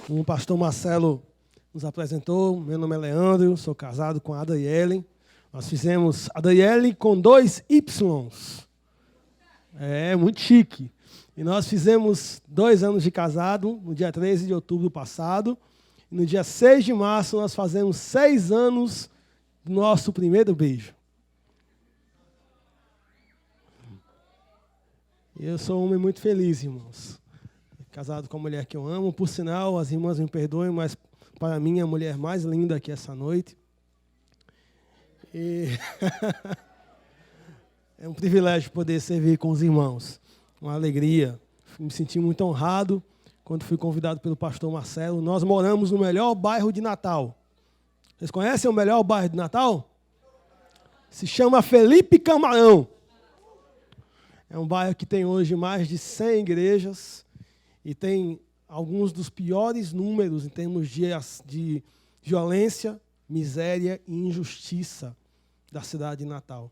O pastor Marcelo nos apresentou. Meu nome é Leandro, sou casado com a Adriele. Nós fizemos Adriele com 2 Ys. É, muito chique. E nós fizemos 2 anos de casado, no dia 13 de outubro passado. E no dia 6 de março nós fazemos 6 anos do nosso primeiro beijo. Eu sou um homem muito feliz, irmãos. Casado com a mulher que eu amo. Por sinal, as irmãs me perdoem, mas para mim é a mulher mais linda aqui essa noite. E é um privilégio poder servir com os irmãos. Uma alegria. Me senti muito honrado quando fui convidado pelo pastor Marcelo. Nós moramos no melhor bairro de Natal. Vocês conhecem o melhor bairro de Natal? Se chama Felipe Camarão. É um bairro que tem hoje mais de 100 igrejas e tem alguns dos piores números em termos de violência, miséria e injustiça da cidade de Natal.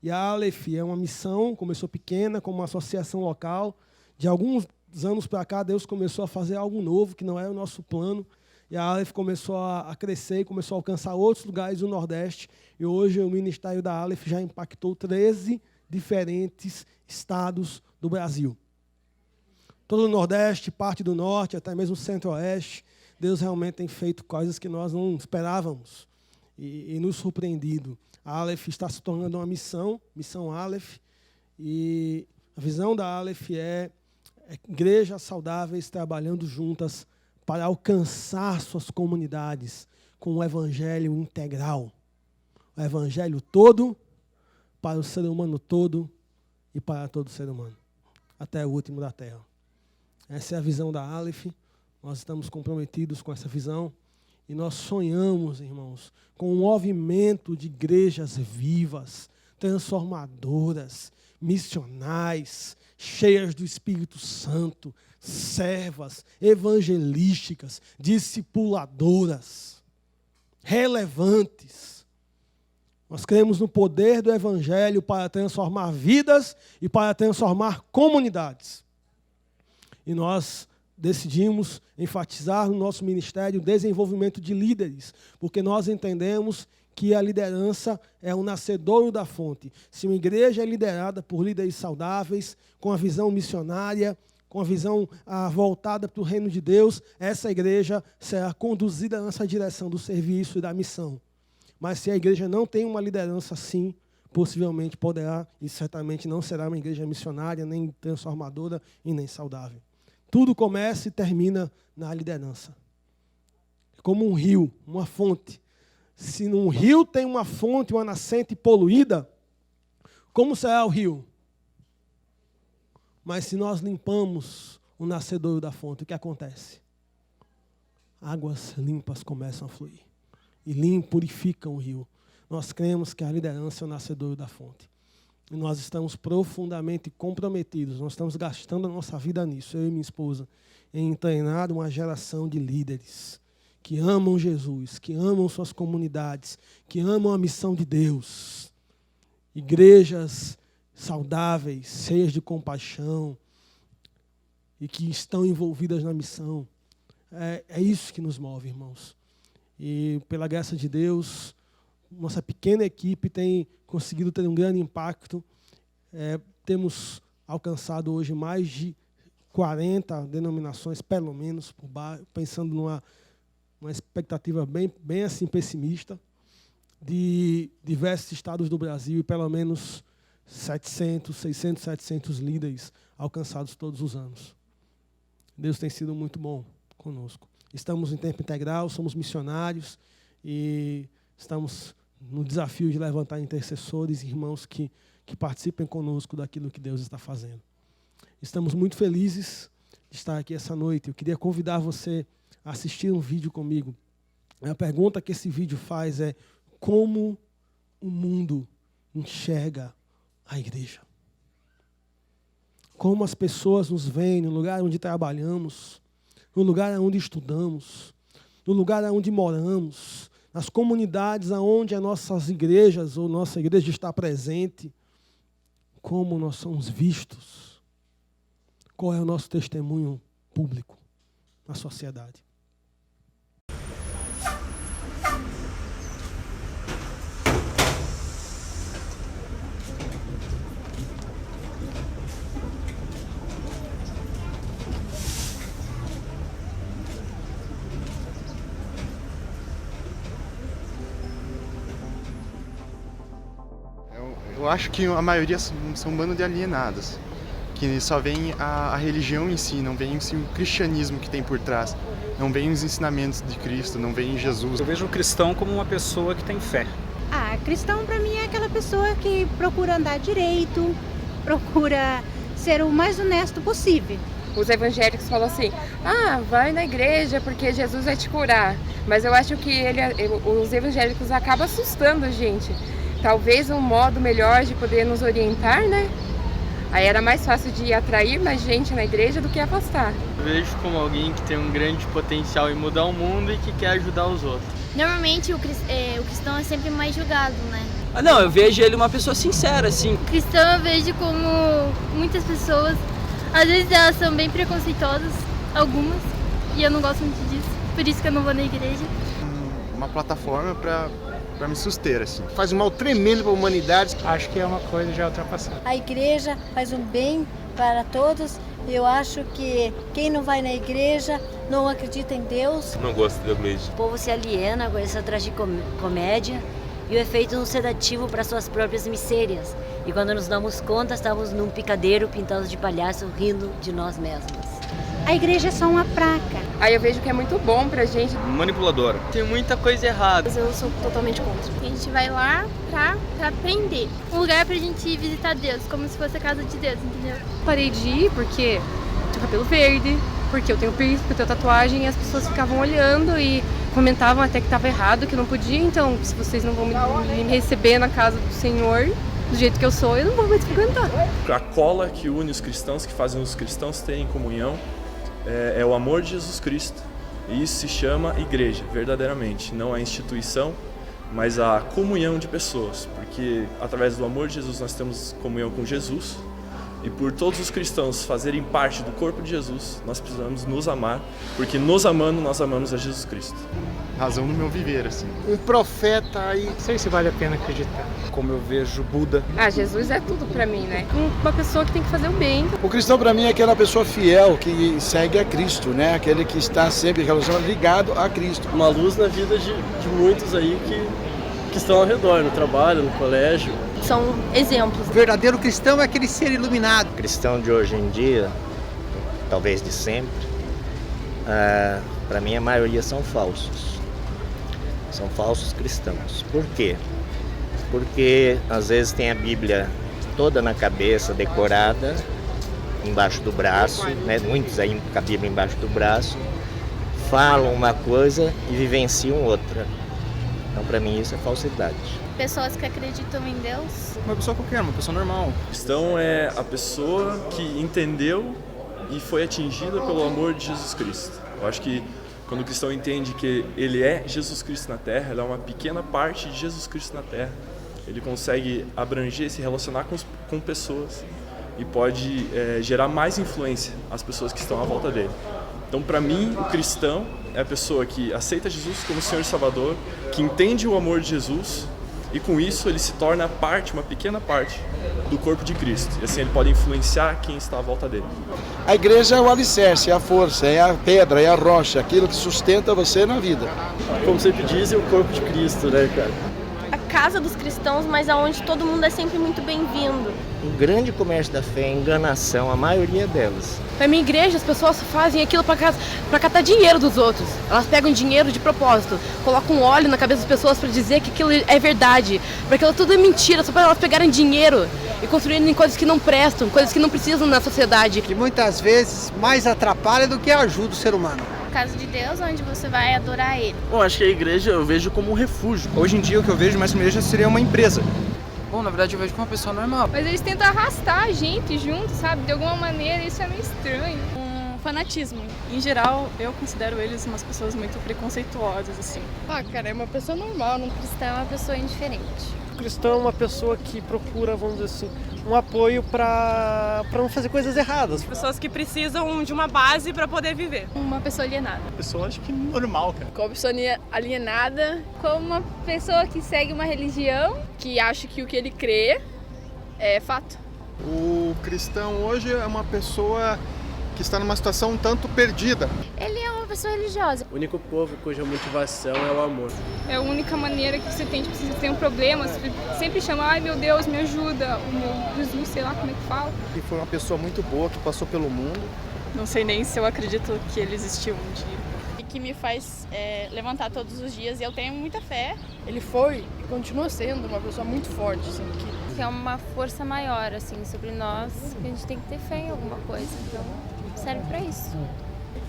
E a Aleph é uma missão, começou pequena, como uma associação local. De alguns anos para cá, Deus começou a fazer algo novo, que não era o nosso plano. E a Aleph começou a crescer e começou a alcançar outros lugares do Nordeste. E hoje o ministério da Aleph já impactou 13 diferentes estados do Brasil. Todo o Nordeste, parte do Norte, até mesmo o Centro-Oeste. Deus realmente tem feito coisas que nós não esperávamos e nos surpreendido. A Aleph está se tornando uma missão Aleph, e a visão da Aleph é igrejas saudáveis trabalhando juntas para alcançar suas comunidades com o evangelho integral. O evangelho todo para o ser humano todo e para todo ser humano, até o último da terra. Essa é a visão da Aleph. Nós estamos comprometidos com essa visão e nós sonhamos, irmãos, com um movimento de igrejas vivas, transformadoras, missionais, cheias do Espírito Santo, servas, evangelísticas, discipuladoras, relevantes. Nós cremos no poder do Evangelho para transformar vidas e para transformar comunidades. E nós decidimos enfatizar no nosso ministério o desenvolvimento de líderes, porque nós entendemos que a liderança é o nascedouro da fonte. Se uma igreja é liderada por líderes saudáveis, com a visão missionária, com a visão voltada para o reino de Deus, essa igreja será conduzida nessa direção do serviço e da missão. Mas se a igreja não tem uma liderança assim, possivelmente poderá e certamente não será uma igreja missionária, nem transformadora e nem saudável. Tudo começa e termina na liderança. É como um rio, uma fonte. Se num rio tem uma fonte, uma nascente poluída, como será o rio? Mas se nós limpamos o nascedouro da fonte, o que acontece? Águas limpas começam a fluir. E purificam o rio. Nós cremos que a liderança é o nascedouro da fonte. E nós estamos profundamente comprometidos, nós estamos gastando a nossa vida nisso, eu e minha esposa, em treinar uma geração de líderes que amam Jesus, que amam suas comunidades, que amam a missão de Deus. Igrejas saudáveis, cheias de compaixão e que estão envolvidas na missão. É isso que nos move, irmãos. E pela graça de Deus, nossa pequena equipe tem conseguido ter um grande impacto. Temos alcançado hoje mais de 40 denominações, pelo menos, por bairro, pensando numa expectativa bem assim pessimista, de diversos estados do Brasil e pelo menos 600, 700 líderes alcançados todos os anos. Deus tem sido muito bom conosco. Estamos em tempo integral, somos missionários e estamos no desafio de levantar intercessores e irmãos que participem conosco daquilo que Deus está fazendo. Estamos muito felizes de estar aqui essa noite. Eu queria convidar você a assistir um vídeo comigo. A pergunta que esse vídeo faz é: como o mundo enxerga a igreja? Como as pessoas nos veem no lugar onde trabalhamos, no lugar onde estudamos, no lugar onde moramos, nas comunidades onde as nossas igrejas ou nossa igreja está presente, como nós somos vistos, qual é o nosso testemunho público na sociedade. Eu acho que a maioria são um bando de alienados, que só veem a religião em si, não veem o cristianismo que tem por trás, não veem os ensinamentos de Cristo, não veem Jesus. Eu vejo o cristão como uma pessoa que tem fé. Cristão para mim é aquela pessoa que procura andar direito, procura ser o mais honesto possível. Os evangélicos falam assim, vai na igreja porque Jesus vai te curar. Mas eu acho que os evangélicos acabam assustando a gente. Talvez um modo melhor de poder nos orientar, né? Aí era mais fácil de atrair mais gente na igreja do que afastar. Eu vejo como alguém que tem um grande potencial em mudar o mundo e que quer ajudar os outros. Normalmente o cristão é sempre mais julgado, né? Não, eu vejo ele uma pessoa sincera, assim. O cristão eu vejo como muitas pessoas, às vezes elas são bem preconceituosas, algumas, e eu não gosto muito disso, por isso que eu não vou na igreja. Uma plataforma para me suster, assim. Faz um mal tremendo para a humanidade. Acho que é uma coisa já ultrapassada. A igreja faz um bem para todos. Eu acho que quem não vai na igreja não acredita em Deus. Não gosto da igreja. O povo se aliena com essa tragicomédia e o efeito um sedativo para suas próprias misérias. E quando nos damos conta, estamos num picadeiro pintados de palhaço rindo de nós mesmos. A igreja é só uma placa. Aí eu vejo que é muito bom pra gente. Manipuladora. Tem muita coisa errada. Eu sou totalmente contra. A gente vai lá pra aprender. Um lugar pra gente visitar Deus, como se fosse a casa de Deus, entendeu? Parei de ir porque tinha cabelo verde, porque eu tenho piercing, porque eu tenho tatuagem, e as pessoas ficavam olhando e comentavam até que estava errado, que não podia. Então, se vocês não vão me receber na casa do Senhor do jeito que eu sou, eu não vou mais frequentar. A cola que une os cristãos, que fazem os cristãos terem comunhão, é o amor de Jesus Cristo. E isso se chama igreja, verdadeiramente. Não a instituição, mas a comunhão de pessoas. Porque através do amor de Jesus nós temos comunhão com Jesus. E por todos os cristãos fazerem parte do corpo de Jesus, nós precisamos nos amar. Porque nos amando, nós amamos a Jesus Cristo. Razão no meu viver, assim. Um profeta aí. Não sei se vale a pena acreditar. Como eu vejo Buda. Jesus é tudo pra mim, né? Uma pessoa que tem que fazer o bem. O cristão para mim é aquela pessoa fiel que segue a Cristo, né? Aquele que está sempre relacionado, ligado a Cristo. Uma luz na vida de muitos aí que estão ao redor, no trabalho, no colégio. São exemplos. O verdadeiro cristão é aquele ser iluminado. O cristão de hoje em dia, talvez de sempre, para mim a maioria são falsos. São falsos cristãos. Por quê? Porque às vezes tem a Bíblia toda na cabeça, decorada, embaixo do braço, né? Muitos aí com a Bíblia embaixo do braço, falam uma coisa e vivenciam outra. Então, para mim, isso é falsidade. Pessoas que acreditam em Deus. Uma pessoa qualquer, uma pessoa normal. O cristão é a pessoa que entendeu e foi atingida pelo amor de Jesus Cristo. Eu acho que quando o cristão entende que ele é Jesus Cristo na Terra, ele é uma pequena parte de Jesus Cristo na Terra, ele consegue abranger, se relacionar com pessoas e pode gerar mais influência às pessoas que estão à volta dele. Então, para mim, o cristão é a pessoa que aceita Jesus como Senhor e Salvador, que entende o amor de Jesus e com isso ele se torna uma pequena parte do corpo de Cristo. E assim ele pode influenciar quem está à volta dele. A igreja é o alicerce, é a força, é a pedra, é a rocha, aquilo que sustenta você na vida. Como sempre dizem, o corpo de Cristo, né, cara? A casa dos cristãos, mas aonde todo mundo é sempre muito bem-vindo. O grande comércio da fé é enganação, a maioria delas. Na minha igreja, as pessoas fazem aquilo para catar dinheiro dos outros. Elas pegam dinheiro de propósito, colocam óleo na cabeça das pessoas para dizer que aquilo é verdade, para aquilo tudo é mentira, só para elas pegarem dinheiro e construírem coisas que não prestam, coisas que não precisam na sociedade. Que muitas vezes mais atrapalha do que ajuda o ser humano. Casa de Deus, onde você vai adorar Ele. Bom, acho que a igreja eu vejo como um refúgio. Hoje em dia o que eu vejo mais que uma igreja seria uma empresa. Bom, na verdade eu vejo como uma pessoa normal. Mas eles tentam arrastar a gente junto, sabe? De alguma maneira, isso é meio estranho. Fanatismo. Em geral, eu considero eles umas pessoas muito preconceituosas, assim. Cara, é uma pessoa normal. Um cristão é uma pessoa indiferente. O cristão é uma pessoa que procura, vamos dizer assim, um apoio para não fazer coisas erradas. Pessoas que precisam de uma base para poder viver. Uma pessoa alienada. Pessoa acho que normal, cara. Como pessoa alienada, como uma pessoa que segue uma religião, que acha que o que ele crê é fato. O cristão hoje é uma pessoa que está numa situação um tanto perdida. Ele é uma pessoa religiosa. O único povo cuja motivação é o amor. É a única maneira que você tem, tipo, se você tem um problema, você sempre chama, ai meu Deus, me ajuda, o meu Jesus, sei lá como é que fala. E foi uma pessoa muito boa que passou pelo mundo. Não sei nem se eu acredito que ele existiu um dia. E que me faz levantar todos os dias, e eu tenho muita fé. Ele foi e continua sendo uma pessoa muito forte, assim, que é uma força maior, assim, sobre nós, que a gente tem que ter fé em alguma coisa, então serve para isso.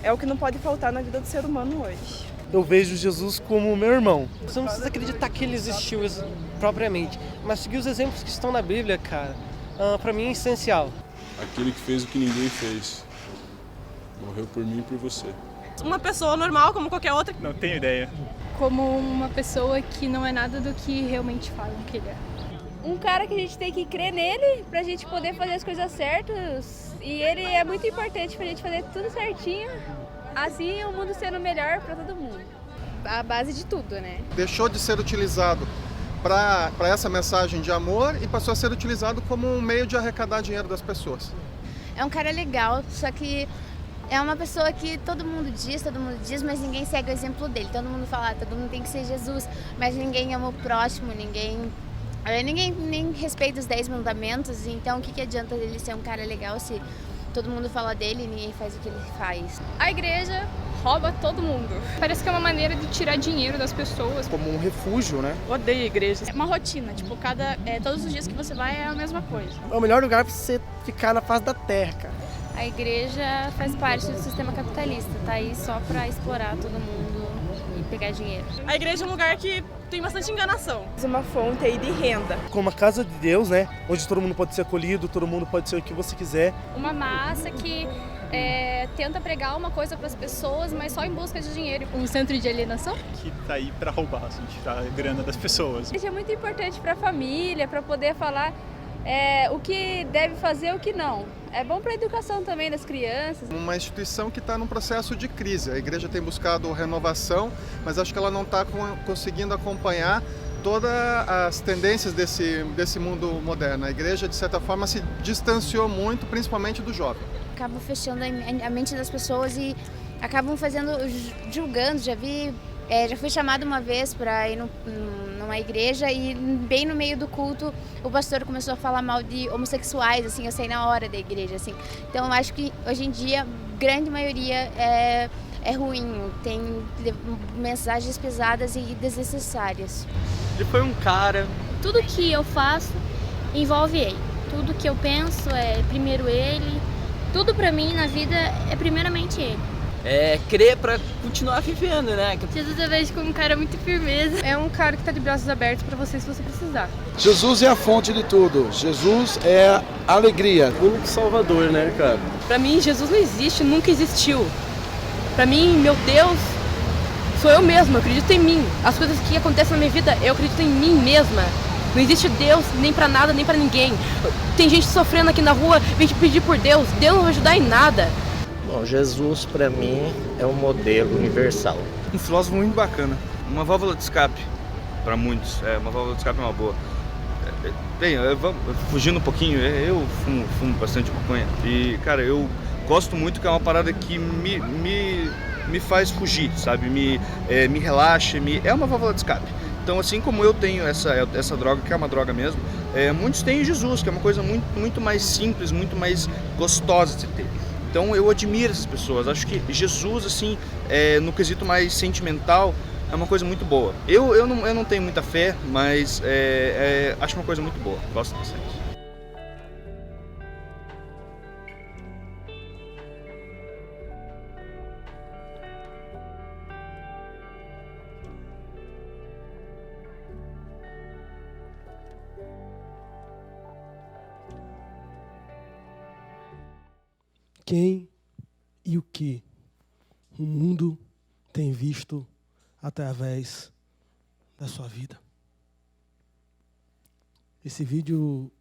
É o que não pode faltar na vida do ser humano hoje. Eu vejo Jesus como meu irmão. Você não precisa acreditar que ele existiu propriamente, mas seguir os exemplos que estão na Bíblia, cara, pra mim é essencial. Aquele que fez o que ninguém fez. Morreu por mim e por você. Uma pessoa normal como qualquer outra. Não tenho ideia. Como uma pessoa que não é nada do que realmente falam que ele é. Um cara que a gente tem que crer nele pra gente poder fazer as coisas certas. E ele é muito importante pra gente fazer tudo certinho. Assim o mundo sendo melhor pra todo mundo. A base de tudo, né? Deixou de ser utilizado para essa mensagem de amor e passou a ser utilizado como um meio de arrecadar dinheiro das pessoas. É um cara legal, só que é uma pessoa que todo mundo diz, mas ninguém segue o exemplo dele. Todo mundo fala, todo mundo tem que ser Jesus, mas ninguém ama o próximo, ninguém nem respeita os 10 mandamentos. Então o que adianta ele ser um cara legal se todo mundo fala dele e ninguém faz o que ele faz? A igreja rouba todo mundo. Parece que é uma maneira de tirar dinheiro das pessoas. Como um refúgio, né? Odeio a igreja. É uma rotina, tipo, todos os dias que você vai é a mesma coisa. É o melhor lugar pra você ficar na face da terra, cara. A igreja faz parte do sistema capitalista, tá aí só para explorar todo mundo e pegar dinheiro. A igreja é um lugar que tem bastante enganação. É uma fonte aí de renda. Como a casa de Deus, né? Onde todo mundo pode ser acolhido, todo mundo pode ser o que você quiser. Uma massa que tenta pregar uma coisa para as pessoas, mas só em busca de dinheiro. Um centro de alienação? Que tá aí pra roubar, assim, tirar a grana das pessoas. Isso é muito importante para a família, para poder falar o que deve fazer e o que não. É bom para a educação também das crianças. Uma instituição que está num processo de crise. A igreja tem buscado renovação, mas acho que ela não está conseguindo acompanhar todas as tendências desse mundo moderno. A igreja, de certa forma, se distanciou muito, principalmente do jovem. Acabam fechando a mente das pessoas e acabam julgando. Já fui chamada uma vez para ir numa igreja e bem no meio do culto o pastor começou a falar mal de homossexuais, assim, eu saí na hora da igreja, assim. Então eu acho que hoje em dia a grande maioria é ruim, tem mensagens pesadas e desnecessárias. Ele foi um cara... Tudo que eu faço envolve ele, tudo que eu penso é primeiro ele, tudo pra mim na vida é primeiramente ele. Crer pra continuar vivendo, né? Jesus eu vejo como um cara muito firmeza. É um cara que tá de braços abertos pra você se você precisar. Jesus é a fonte de tudo. Jesus é a alegria. O único salvador, né, cara? Pra mim, Jesus não existe, nunca existiu. Pra mim, meu Deus, sou eu mesma, eu acredito em mim. As coisas que acontecem na minha vida, eu acredito em mim mesma. Não existe Deus nem pra nada, nem pra ninguém. Tem gente sofrendo aqui na rua, vem te pedir por Deus. Deus não vai ajudar em nada. Bom, Jesus para mim é um modelo universal. Um filósofo muito bacana. Uma válvula de escape para muitos. Uma válvula de escape é uma boa. Bem, fugindo um pouquinho, eu fumo bastante maconha e, cara, eu gosto muito que é uma parada que me faz fugir, sabe? Me relaxa, é uma válvula de escape. Então, assim como eu tenho essa droga, que é uma droga mesmo, muitos têm Jesus, que é uma coisa muito mais simples, muito mais gostosa de ter. Então eu admiro essas pessoas, acho que Jesus, assim, no quesito mais sentimental, é uma coisa muito boa. Eu não tenho muita fé, mas acho uma coisa muito boa, gosto bastante. Quem e o que o mundo tem visto através da sua vida. Esse vídeo,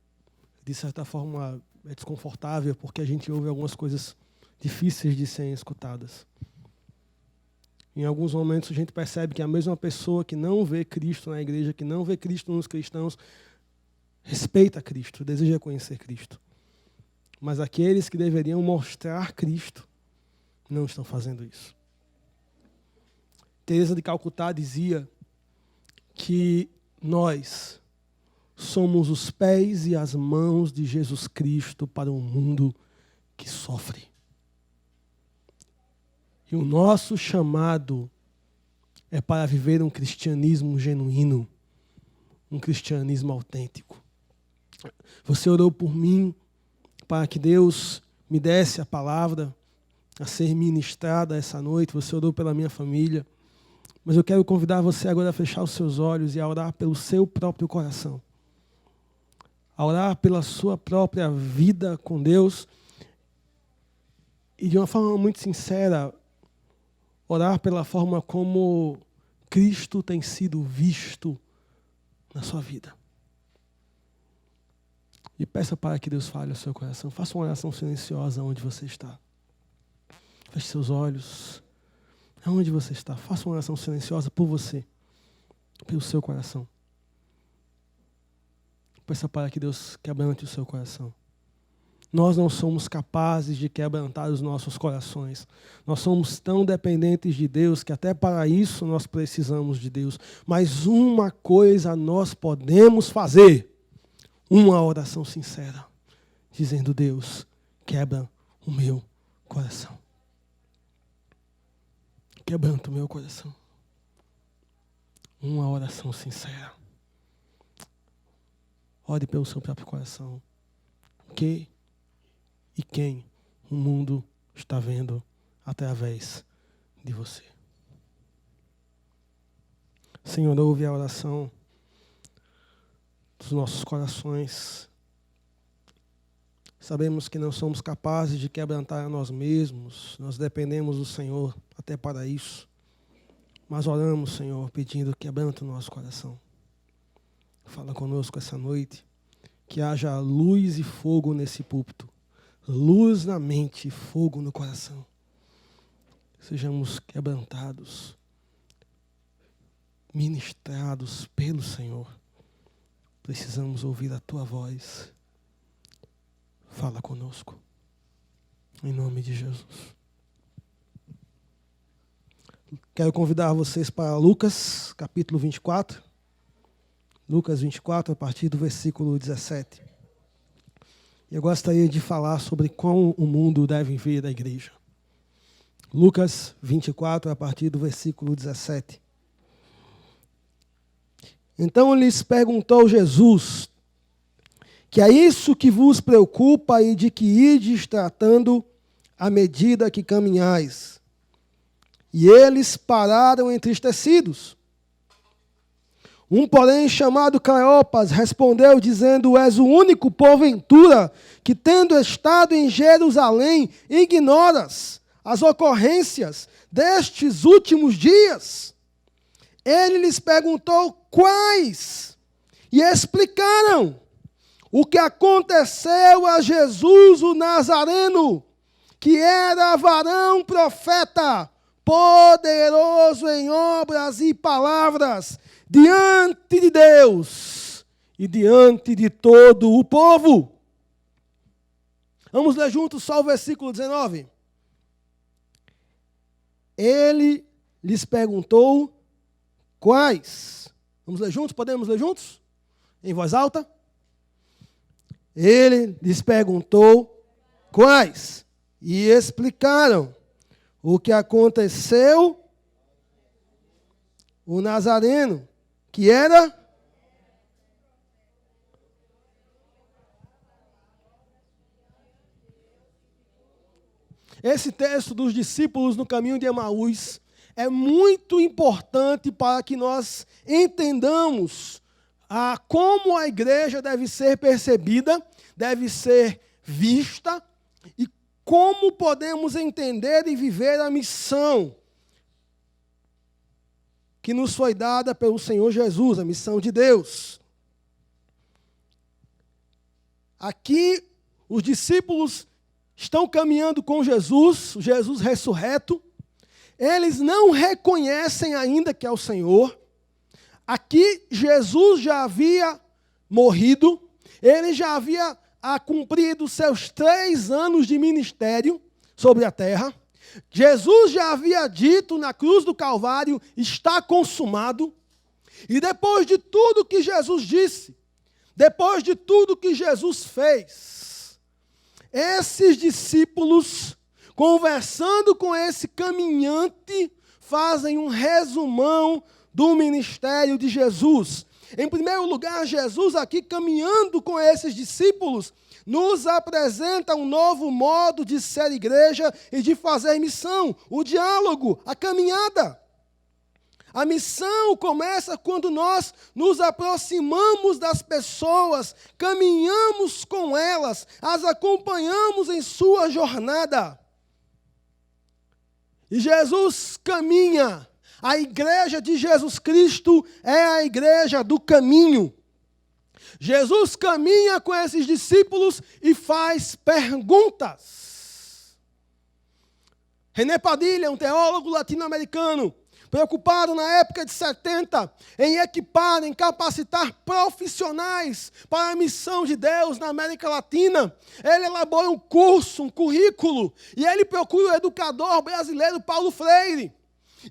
de certa forma, é desconfortável porque a gente ouve algumas coisas difíceis de serem escutadas. Em alguns momentos a gente percebe que a mesma pessoa que não vê Cristo na igreja, que não vê Cristo nos cristãos, respeita Cristo, deseja conhecer Cristo. Mas aqueles que deveriam mostrar Cristo não estão fazendo isso. Teresa de Calcutá dizia que nós somos os pés e as mãos de Jesus Cristo para um mundo que sofre. E o nosso chamado é para viver um cristianismo genuíno, um cristianismo autêntico. Você orou por mim para que Deus me desse a palavra a ser ministrada essa noite. Você orou pela minha família. Mas eu quero convidar você agora a fechar os seus olhos e a orar pelo seu próprio coração. A orar pela sua própria vida com Deus. E de uma forma muito sincera, orar pela forma como Cristo tem sido visto na sua vida. E peça para que Deus fale ao seu coração. Faça uma oração silenciosa onde você está. Feche seus olhos. Aonde você está? Faça uma oração silenciosa por você, pelo seu coração. Peça para que Deus quebrante o seu coração. Nós não somos capazes de quebrantar os nossos corações. Nós somos tão dependentes de Deus que até para isso nós precisamos de Deus. Mas uma coisa nós podemos fazer: uma oração sincera, dizendo: Deus, quebra o meu coração. Quebranta o meu coração. Uma oração sincera. Ore pelo seu próprio coração. O que e quem o mundo está vendo através de você. Senhor, ouve a oração dos nossos corações. Sabemos que não somos capazes de quebrantar a nós mesmos. Nós dependemos do Senhor até para isso. Mas oramos, Senhor, pedindo: quebranta o nosso coração. Fala conosco essa noite. Que haja luz e fogo nesse púlpito. Luz na mente e fogo no coração. Sejamos quebrantados, ministrados pelo Senhor. Precisamos ouvir a Tua voz. Fala conosco. Em nome de Jesus. Quero convidar vocês para Lucas, capítulo 24. Lucas 24, a partir do versículo 17. Eu gostaria de falar sobre como o mundo deve ver a igreja. Lucas 24, a partir do versículo 17. Então lhes perguntou Jesus: que é isso que vos preocupa e de que ides tratando à medida que caminhais? E eles pararam entristecidos. Um, porém, chamado Cleopas, respondeu, dizendo: és o único, porventura, que, tendo estado em Jerusalém, ignoras as ocorrências destes últimos dias? Ele lhes perguntou quais, e explicaram o que aconteceu a Jesus o Nazareno, que era varão profeta, poderoso em obras e palavras, diante de Deus e diante de todo o povo. Vamos ler juntos só o versículo 19. Ele lhes perguntou quais. Vamos ler juntos? Podemos ler juntos? Em voz alta? Ele lhes perguntou quais. E explicaram o que aconteceu o Nazareno, que era esse texto dos discípulos no caminho de Emaús é muito importante para que nós entendamos como a igreja deve ser percebida, deve ser vista e como podemos entender e viver a missão que nos foi dada pelo Senhor Jesus, a missão de Deus. Aqui, os discípulos estão caminhando com Jesus, Jesus ressurreto. Eles não reconhecem ainda que é o Senhor. Aqui, Jesus já havia morrido, ele já havia cumprido seus 3 anos de ministério sobre a terra. Jesus já havia dito na cruz do Calvário, está consumado. E depois de tudo que Jesus disse, depois de tudo que Jesus fez, esses discípulos, conversando com esse caminhante, fazem um resumão do ministério de Jesus. Em primeiro lugar, Jesus aqui caminhando com esses discípulos, nos apresenta um novo modo de ser igreja e de fazer missão, o diálogo, a caminhada. A missão começa quando nós nos aproximamos das pessoas, caminhamos com elas, as acompanhamos em sua jornada. E Jesus caminha. A igreja de Jesus Cristo é a igreja do caminho. Jesus caminha com esses discípulos e faz perguntas. René Padilha, um teólogo latino-americano, preocupado na época de 70 em equipar, em capacitar profissionais para a missão de Deus na América Latina, ele elabora um curso, um currículo, e ele procura o educador brasileiro Paulo Freire.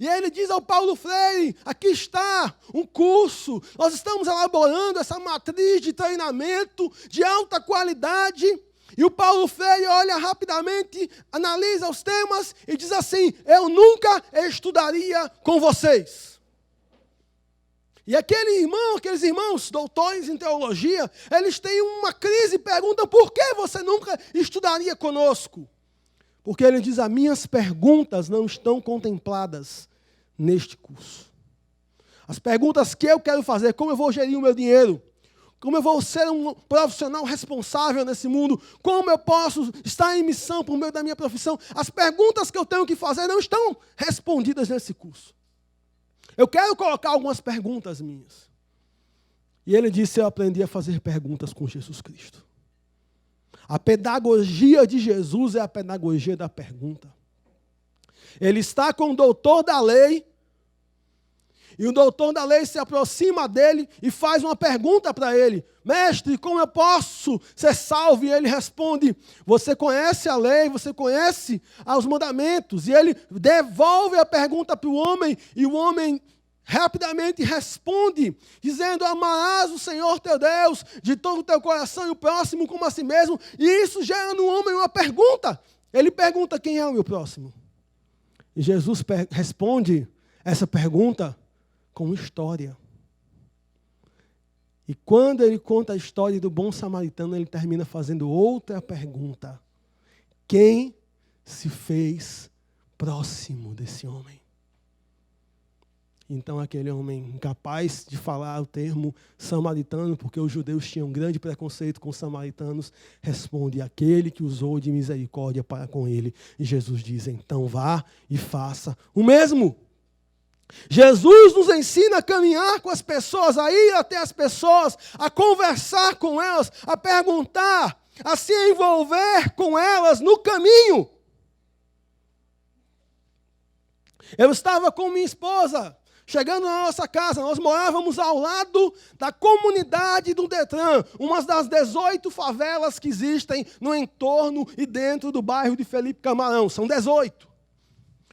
E ele diz ao Paulo Freire, aqui está um curso, nós estamos elaborando essa matriz de treinamento de alta qualidade. E o Paulo Freire olha rapidamente, analisa os temas e diz assim, eu nunca estudaria com vocês. E aqueles irmãos doutores em teologia, eles têm uma crise e perguntam, por que você nunca estudaria conosco? Porque ele diz, as minhas perguntas não estão contempladas neste curso. As perguntas que eu quero fazer, como eu vou gerir o meu dinheiro, como eu vou ser um profissional responsável nesse mundo, como eu posso estar em missão por meio da minha profissão, as perguntas que eu tenho que fazer não estão respondidas nesse curso. Eu quero colocar algumas perguntas minhas. E ele disse, eu aprendi a fazer perguntas com Jesus Cristo. A pedagogia de Jesus é a pedagogia da pergunta. Ele está com o doutor da lei, e o doutor da lei se aproxima dele e faz uma pergunta para ele. Mestre, como eu posso ser salvo? E ele responde, você conhece a lei, você conhece os mandamentos. E ele devolve a pergunta para o homem, e o homem rapidamente responde, dizendo, amarás o Senhor teu Deus de todo o teu coração e o próximo como a si mesmo. E isso gera no homem uma pergunta. Ele pergunta, quem é o meu próximo? E Jesus responde essa pergunta com história. E quando ele conta a história do bom samaritano, ele termina fazendo outra pergunta. Quem se fez próximo desse homem? Então aquele homem incapaz de falar o termo samaritano, porque os judeus tinham um grande preconceito com os samaritanos, responde, aquele que usou de misericórdia para com ele. E Jesus diz, então vá e faça o mesmo. Jesus nos ensina a caminhar com as pessoas, a ir até as pessoas, a conversar com elas, a perguntar, a se envolver com elas no caminho. Eu estava com minha esposa, chegando na nossa casa, nós morávamos ao lado da comunidade do Detran, uma das 18 favelas que existem no entorno e dentro do bairro de Felipe Camarão, são 18.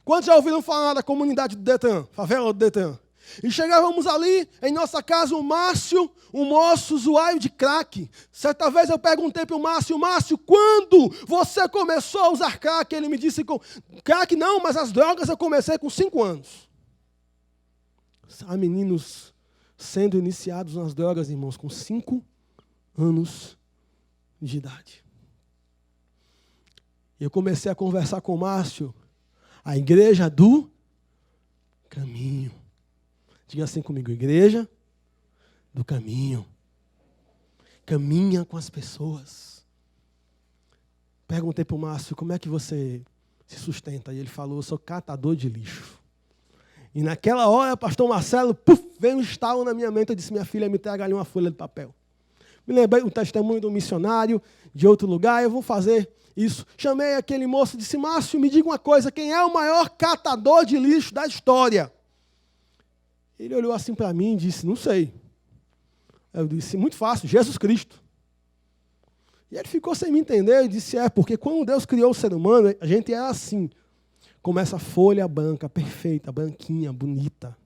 Quantos já ouviram falar da comunidade do Detran, favela do Detran? E chegávamos ali, em nossa casa, o Márcio, um moço usuário de crack. Certa vez eu perguntei para o Márcio, quando você começou a usar crack? Ele me disse, crack não, mas as drogas eu comecei com 5 anos. Há meninos sendo iniciados nas drogas, irmãos, com 5 anos de idade. E eu comecei a conversar com o Márcio, a igreja do caminho. Diga assim comigo, igreja do caminho. Caminha com as pessoas. Perguntei para o Márcio, como é que você se sustenta? E ele falou, eu sou catador de lixo. E naquela hora, pastor Marcelo, veio um estalo na minha mente. Eu disse, minha filha, me traga ali uma folha de papel. Me lembrei do testemunho de um missionário de outro lugar, eu vou fazer isso. Chamei aquele moço e disse, Márcio, me diga uma coisa, quem é o maior catador de lixo da história? Ele olhou assim para mim e disse, não sei. Eu disse, muito fácil, Jesus Cristo. E ele ficou sem me entender e disse, porque quando Deus criou o ser humano, a gente era assim. como essa folha branca, perfeita, branquinha, bonita.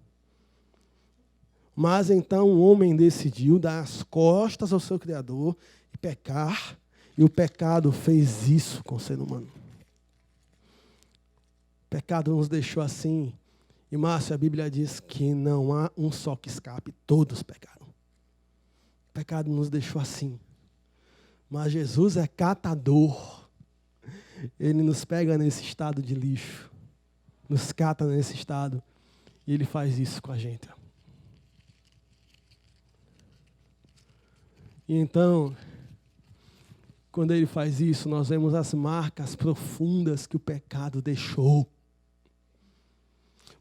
Mas então o homem decidiu dar as costas ao seu Criador e pecar, e o pecado fez isso com o ser humano. O pecado nos deixou assim. E, Márcio, a Bíblia diz que não há um só que escape, todos pecaram. O pecado nos deixou assim. Mas Jesus é catador. Ele nos pega nesse estado de lixo, nos cata nesse estado, e Ele faz isso com a gente. E então, quando Ele faz isso, nós vemos as marcas profundas que o pecado deixou.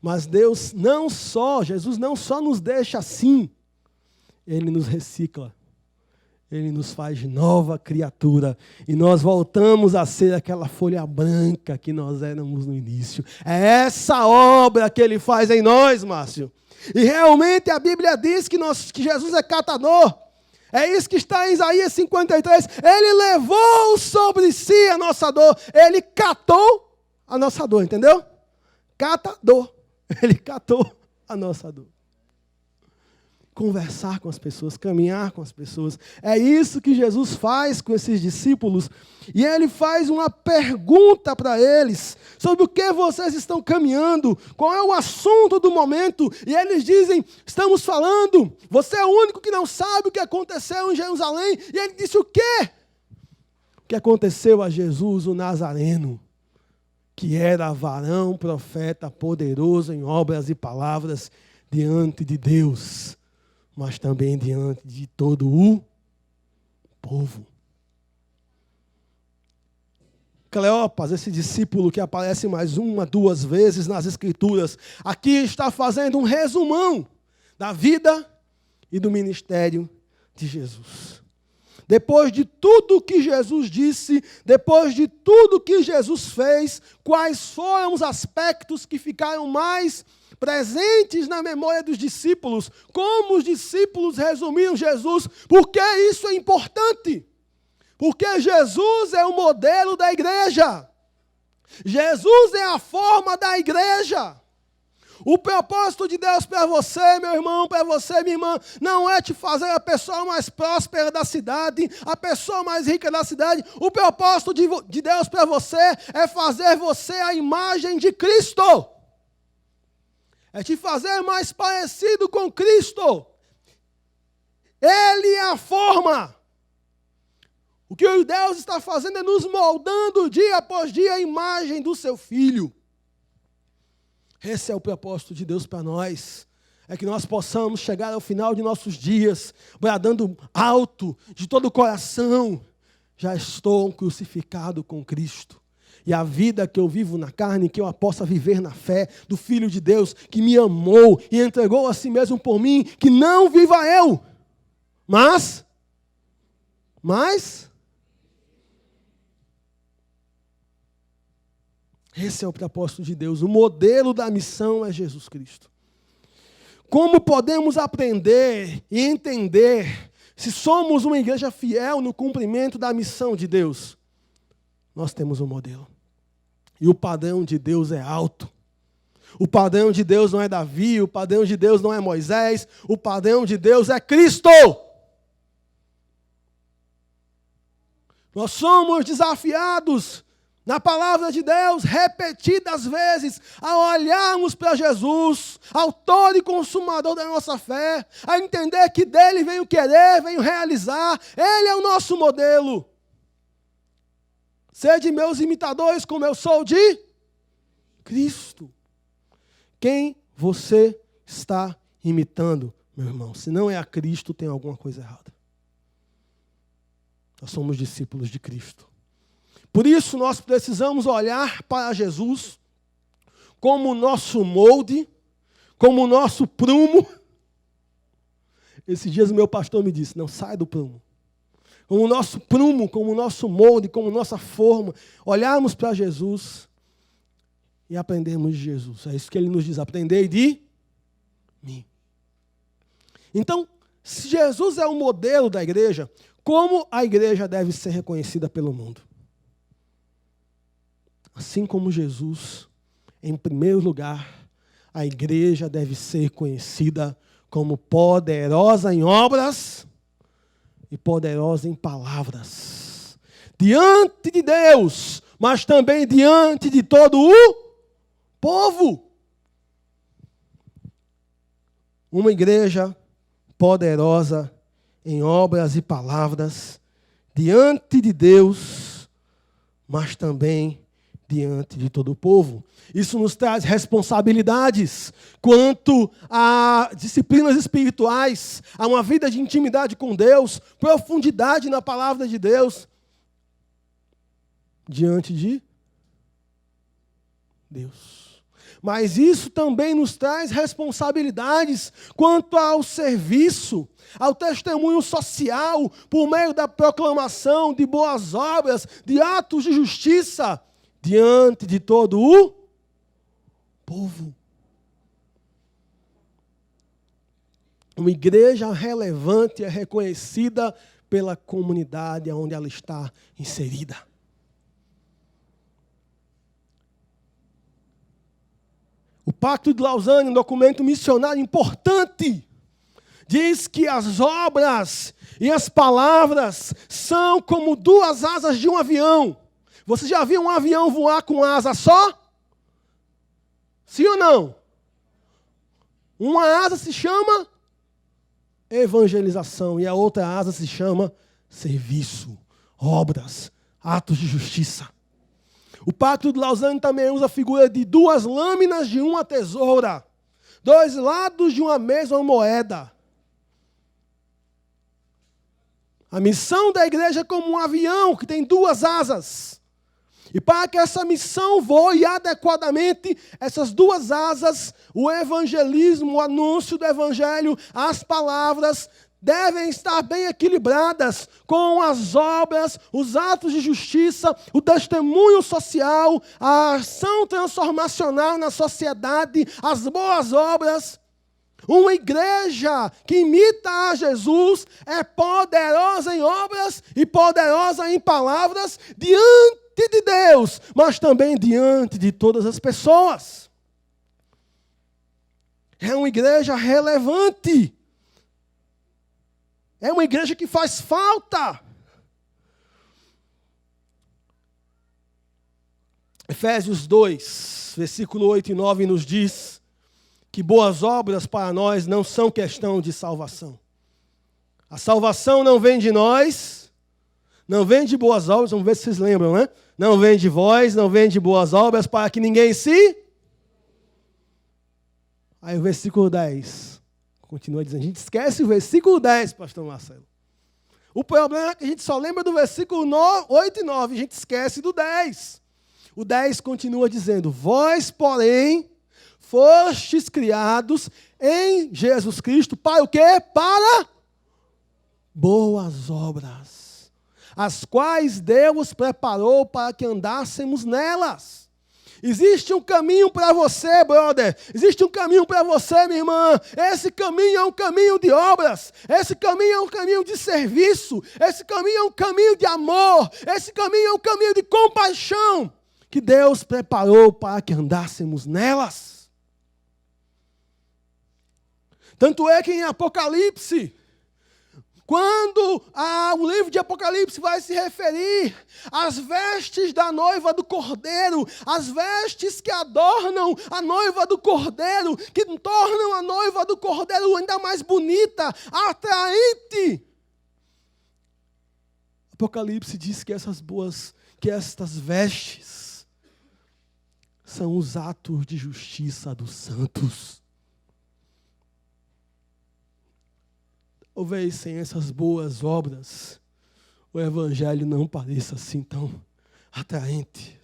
Mas Jesus não só nos deixa assim, Ele nos recicla. Ele nos faz nova criatura. E nós voltamos a ser aquela folha branca que nós éramos no início. É essa obra que Ele faz em nós, Márcio. E realmente a Bíblia diz que Jesus é catador. É isso que está em Isaías 53. Ele levou sobre si a nossa dor. Ele catou a nossa dor, entendeu? Catador. Ele catou a nossa dor. Conversar com as pessoas, caminhar com as pessoas. É isso que Jesus faz com esses discípulos. E Ele faz uma pergunta para eles sobre o que vocês estão caminhando, qual é o assunto do momento. E eles dizem, estamos falando, você é o único que não sabe o que aconteceu em Jerusalém. E Ele disse o quê? O que aconteceu a Jesus, o Nazareno, que era varão, profeta, poderoso em obras e palavras diante de Deus, mas também diante de todo o povo. Cleopas, esse discípulo que aparece mais uma, duas vezes nas Escrituras, aqui está fazendo um resumão da vida e do ministério de Jesus. Depois de tudo que Jesus disse, depois de tudo que Jesus fez, quais foram os aspectos que ficaram mais presentes na memória dos discípulos? Como os discípulos resumiram Jesus? Por que isso é importante? Porque Jesus é o modelo da igreja. Jesus é a forma da igreja. O propósito de Deus para você, meu irmão, para você, minha irmã, não é te fazer a pessoa mais próspera da cidade, a pessoa mais rica da cidade. O propósito de Deus para você é fazer você a imagem de Cristo. É te fazer mais parecido com Cristo. Ele é a forma. O que Deus está fazendo é nos moldando dia após dia a imagem do seu Filho. Esse é o propósito de Deus para nós. É que nós possamos chegar ao final de nossos dias, bradando alto, de todo o coração, já estou crucificado com Cristo. E a vida que eu vivo na carne, que eu possa viver na fé do Filho de Deus, que me amou e entregou a si mesmo por mim, que não viva eu, mas esse é o propósito de Deus. O modelo da missão é Jesus Cristo. Como podemos aprender e entender se somos uma igreja fiel no cumprimento da missão de Deus? Nós temos um modelo. E o padrão de Deus é alto. O padrão de Deus não é Davi, o padrão de Deus não é Moisés, o padrão de Deus é Cristo. Nós somos desafiados na palavra de Deus, repetidas vezes, a olharmos para Jesus, autor e consumador da nossa fé, a entender que dele vem o querer, vem o realizar, ele é o nosso modelo. Sede meus imitadores como eu sou de Cristo. Quem você está imitando, meu irmão? Se não é a Cristo, tem alguma coisa errada. Nós somos discípulos de Cristo. Por isso nós precisamos olhar para Jesus como o nosso molde, como o nosso prumo. Esses dias o meu pastor me disse, não sai do prumo. Como o nosso prumo, como o nosso molde, como nossa forma. Olharmos para Jesus e aprendermos de Jesus. É isso que ele nos diz, aprendei de mim. Então, se Jesus é o modelo da igreja, como a igreja deve ser reconhecida pelo mundo? Assim como Jesus Em primeiro lugar, a igreja deve ser conhecida como poderosa em obras e poderosa em palavras. Diante de Deus, mas também diante de todo o povo. Uma igreja poderosa em obras e palavras, diante de Deus, mas também diante de todo o povo. Isso nos traz responsabilidades quanto a disciplinas espirituais, a uma vida de intimidade com Deus, profundidade na palavra de Deus, diante de Deus. Mas isso também nos traz responsabilidades quanto ao serviço, ao testemunho social, por meio da proclamação de boas obras, de atos de justiça, diante de todo o povo. Uma igreja relevante é reconhecida pela comunidade onde ela está inserida. O Pacto de Lausanne, um documento missionário importante, diz que as obras e as palavras são como duas asas de um avião. Você já viu um avião voar com asa só? Sim ou não? Uma asa se chama evangelização e a outra asa se chama serviço, obras, atos de justiça. O Pacto de Lausanne também usa a figura de duas lâminas de uma tesoura, dois lados de uma mesma moeda. A missão da igreja é como um avião que tem duas asas. E para que essa missão voe adequadamente, essas duas asas, o evangelismo, o anúncio do evangelho, as palavras, devem estar bem equilibradas com as obras, os atos de justiça, o testemunho social, a ação transformacional na sociedade, as boas obras. Uma igreja que imita a Jesus é poderosa em obras e poderosa em palavras diante de Deus, mas também diante de todas as pessoas. É uma igreja relevante. É uma igreja que faz falta. Efésios 2, versículo 8 e 9 nos diz que boas obras para nós não são questão de salvação. A salvação não vem de nós, não vem de boas obras, vamos ver se vocês lembram, né? Não vem de vós, não vem de boas obras para que ninguém se... Aí o versículo 10 continua dizendo, a gente esquece o versículo 10, pastor Marcelo. O problema é que a gente só lembra do versículo 8 e 9, a gente esquece do 10. O 10 continua dizendo, vós, porém, fostes criados em Jesus Cristo para o quê? Para boas obras, as quais Deus preparou para que andássemos nelas. Existe um caminho para você, brother. Existe um caminho para você, minha irmã. Esse caminho é um caminho de obras. Esse caminho é um caminho de serviço. Esse caminho é um caminho de amor. Esse caminho é um caminho de compaixão que Deus preparou para que andássemos nelas. Tanto é que em Apocalipse, quando o livro de Apocalipse vai se referir às vestes da noiva do Cordeiro, as vestes que adornam a noiva do Cordeiro, que tornam a noiva do Cordeiro ainda mais bonita, atraente. Apocalipse diz que estas vestes são os atos de justiça dos santos. Talvez sem essas boas obras, o evangelho não pareça assim tão atraente.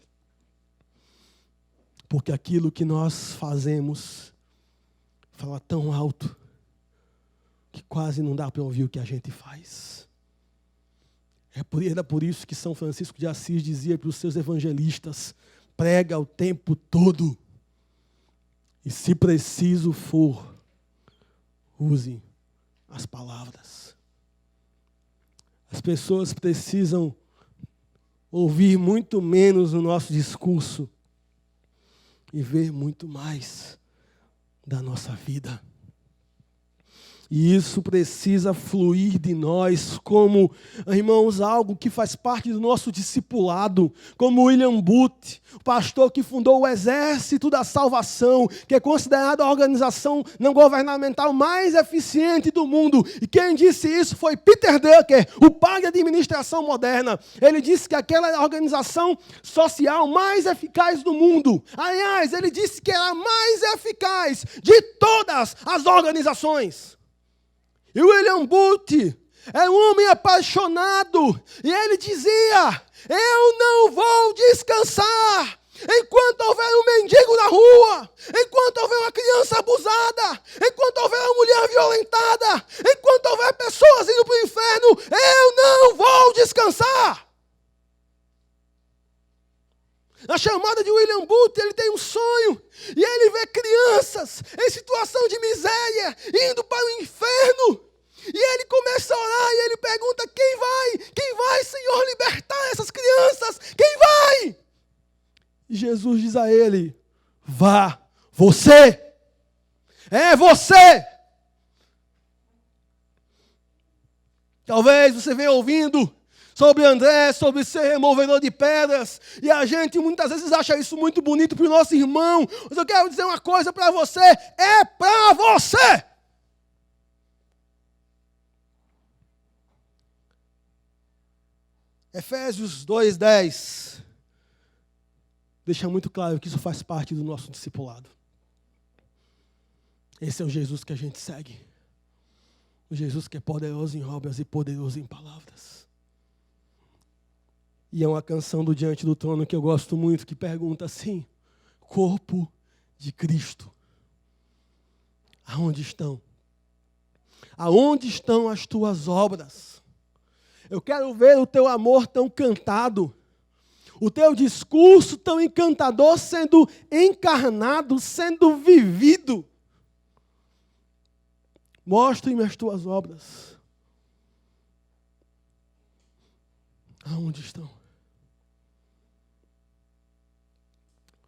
Porque aquilo que nós fazemos fala tão alto que quase não dá para ouvir o que a gente faz. Era por isso que São Francisco de Assis dizia para os seus evangelistas, prega o tempo todo e, se preciso for, use as palavras. As pessoas precisam ouvir muito menos o nosso discurso e ver muito mais da nossa vida. E isso precisa fluir de nós como, irmãos, algo que faz parte do nosso discipulado. Como William Booth, o pastor que fundou o Exército da Salvação, que é considerada a organização não governamental mais eficiente do mundo. E quem disse isso foi Peter Drucker, o pai da administração moderna. Ele disse que aquela é a organização social mais eficaz do mundo. Aliás, ele disse que era a mais eficaz de todas as organizações. E William Booth é um homem apaixonado. E ele dizia: eu não vou descansar enquanto houver um mendigo na rua, enquanto houver uma criança abusada, enquanto houver uma mulher violentada, enquanto houver pessoas indo para o inferno, eu não vou descansar. Na chamada de William Booth, ele tem um sonho, e ele vê crianças em situação de miséria, indo para o inferno, e ele começa a orar, e ele pergunta: quem vai, Senhor, libertar essas crianças? Quem vai? E Jesus diz a ele: vá, você, é você. Talvez você venha ouvindo sobre André, sobre ser removedor de pedras, e a gente muitas vezes acha isso muito bonito para o nosso irmão, mas eu quero dizer uma coisa para você: é para você! Efésios 2:10 deixa muito claro que isso faz parte do nosso discipulado. Esse é o Jesus que a gente segue, o Jesus que é poderoso em obras e poderoso em palavras. E é uma canção do Diante do Trono que eu gosto muito, que pergunta assim: corpo de Cristo, aonde estão? Aonde estão as tuas obras? Eu quero ver o teu amor tão cantado, o teu discurso tão encantador sendo encarnado, sendo vivido. Mostre-me as tuas obras. Aonde estão?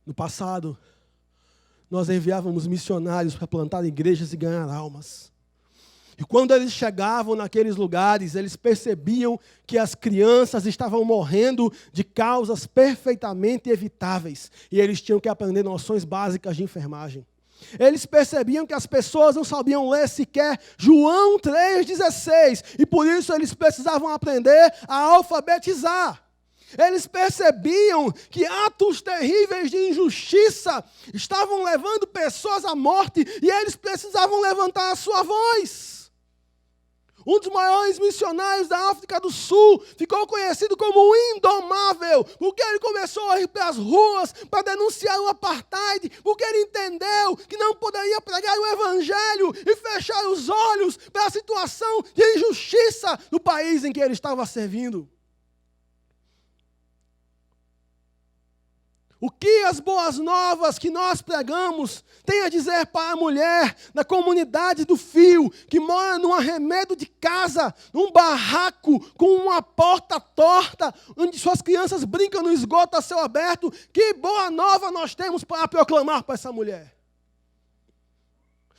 No passado, nós enviávamos missionários para plantar igrejas e ganhar almas. E quando eles chegavam naqueles lugares, eles percebiam que as crianças estavam morrendo de causas perfeitamente evitáveis. E eles tinham que aprender noções básicas de enfermagem. Eles percebiam que as pessoas não sabiam ler sequer João 3,16. E por isso eles precisavam aprender a alfabetizar. Eles percebiam que atos terríveis de injustiça estavam levando pessoas à morte e eles precisavam levantar a sua voz. Um dos maiores missionários da África do Sul ficou conhecido como o Indomável, porque ele começou a ir para as ruas para denunciar o apartheid, porque ele entendeu que não poderia pregar o evangelho e fechar os olhos para a situação de injustiça no país em que ele estava servindo. O que as boas novas que nós pregamos têm a dizer para a mulher da comunidade do Fio, que mora num arremedo de casa, num barraco com uma porta torta, onde suas crianças brincam no esgoto a céu aberto? Que boa nova nós temos para proclamar para essa mulher?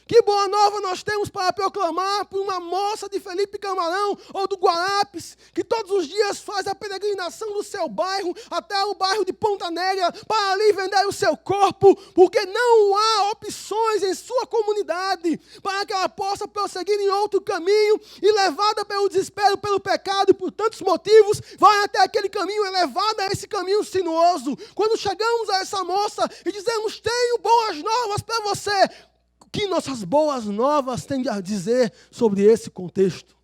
Que boa nova nós temos para proclamar para uma moça de Felipe Camarão ou do Guarapes, que todos os dias faz a peregrinação do seu bairro até o bairro de Ponta Negra para ali vender o seu corpo, porque não há opções em sua comunidade para que ela possa prosseguir em outro caminho e levada pelo desespero, pelo pecado e por tantos motivos, vai até aquele caminho, é levada a esse caminho sinuoso. Quando chegamos a essa moça e dizemos: tenho boas novas para você, o que nossas boas novas têm a dizer sobre esse contexto?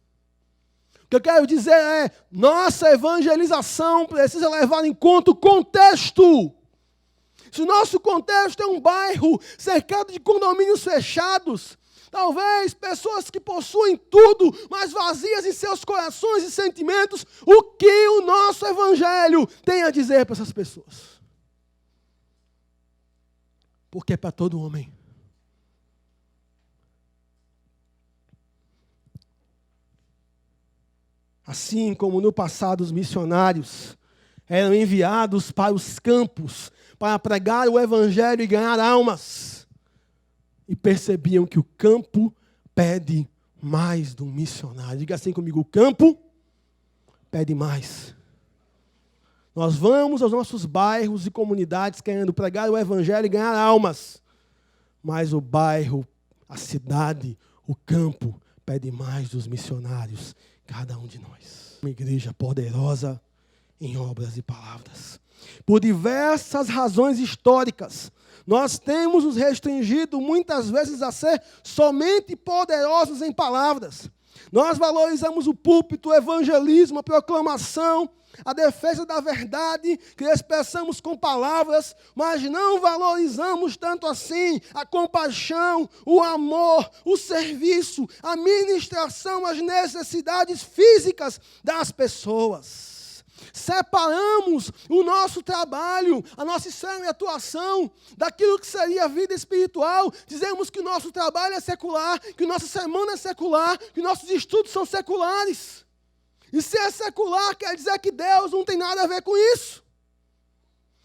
O que eu quero dizer é: nossa evangelização precisa levar em conta o contexto. Se o nosso contexto é um bairro cercado de condomínios fechados, talvez pessoas que possuem tudo, mas vazias em seus corações e sentimentos, o que o nosso evangelho tem a dizer para essas pessoas? Porque é para todo homem. Assim como no passado os missionários eram enviados para os campos para pregar o evangelho e ganhar almas. E percebiam que o campo pede mais do missionário. Diga assim comigo, o campo pede mais. Nós vamos aos nossos bairros e comunidades querendo pregar o evangelho e ganhar almas. Mas o bairro, a cidade, o campo pede mais dos missionários, cada um de nós. Uma igreja poderosa em obras e palavras. Por diversas razões históricas, nós temos nos restringido muitas vezes a ser somente poderosos em palavras. Nós valorizamos o púlpito, o evangelismo, a proclamação, a defesa da verdade que expressamos com palavras, mas não valorizamos tanto assim a compaixão, o amor, o serviço, a ministração às necessidades físicas das pessoas. Separamos o nosso trabalho, a nossa esfera de atuação daquilo que seria a vida espiritual. Dizemos que o nosso trabalho é secular, que nossa semana é secular, que nossos estudos são seculares. E se é secular, quer dizer que Deus não tem nada a ver com isso.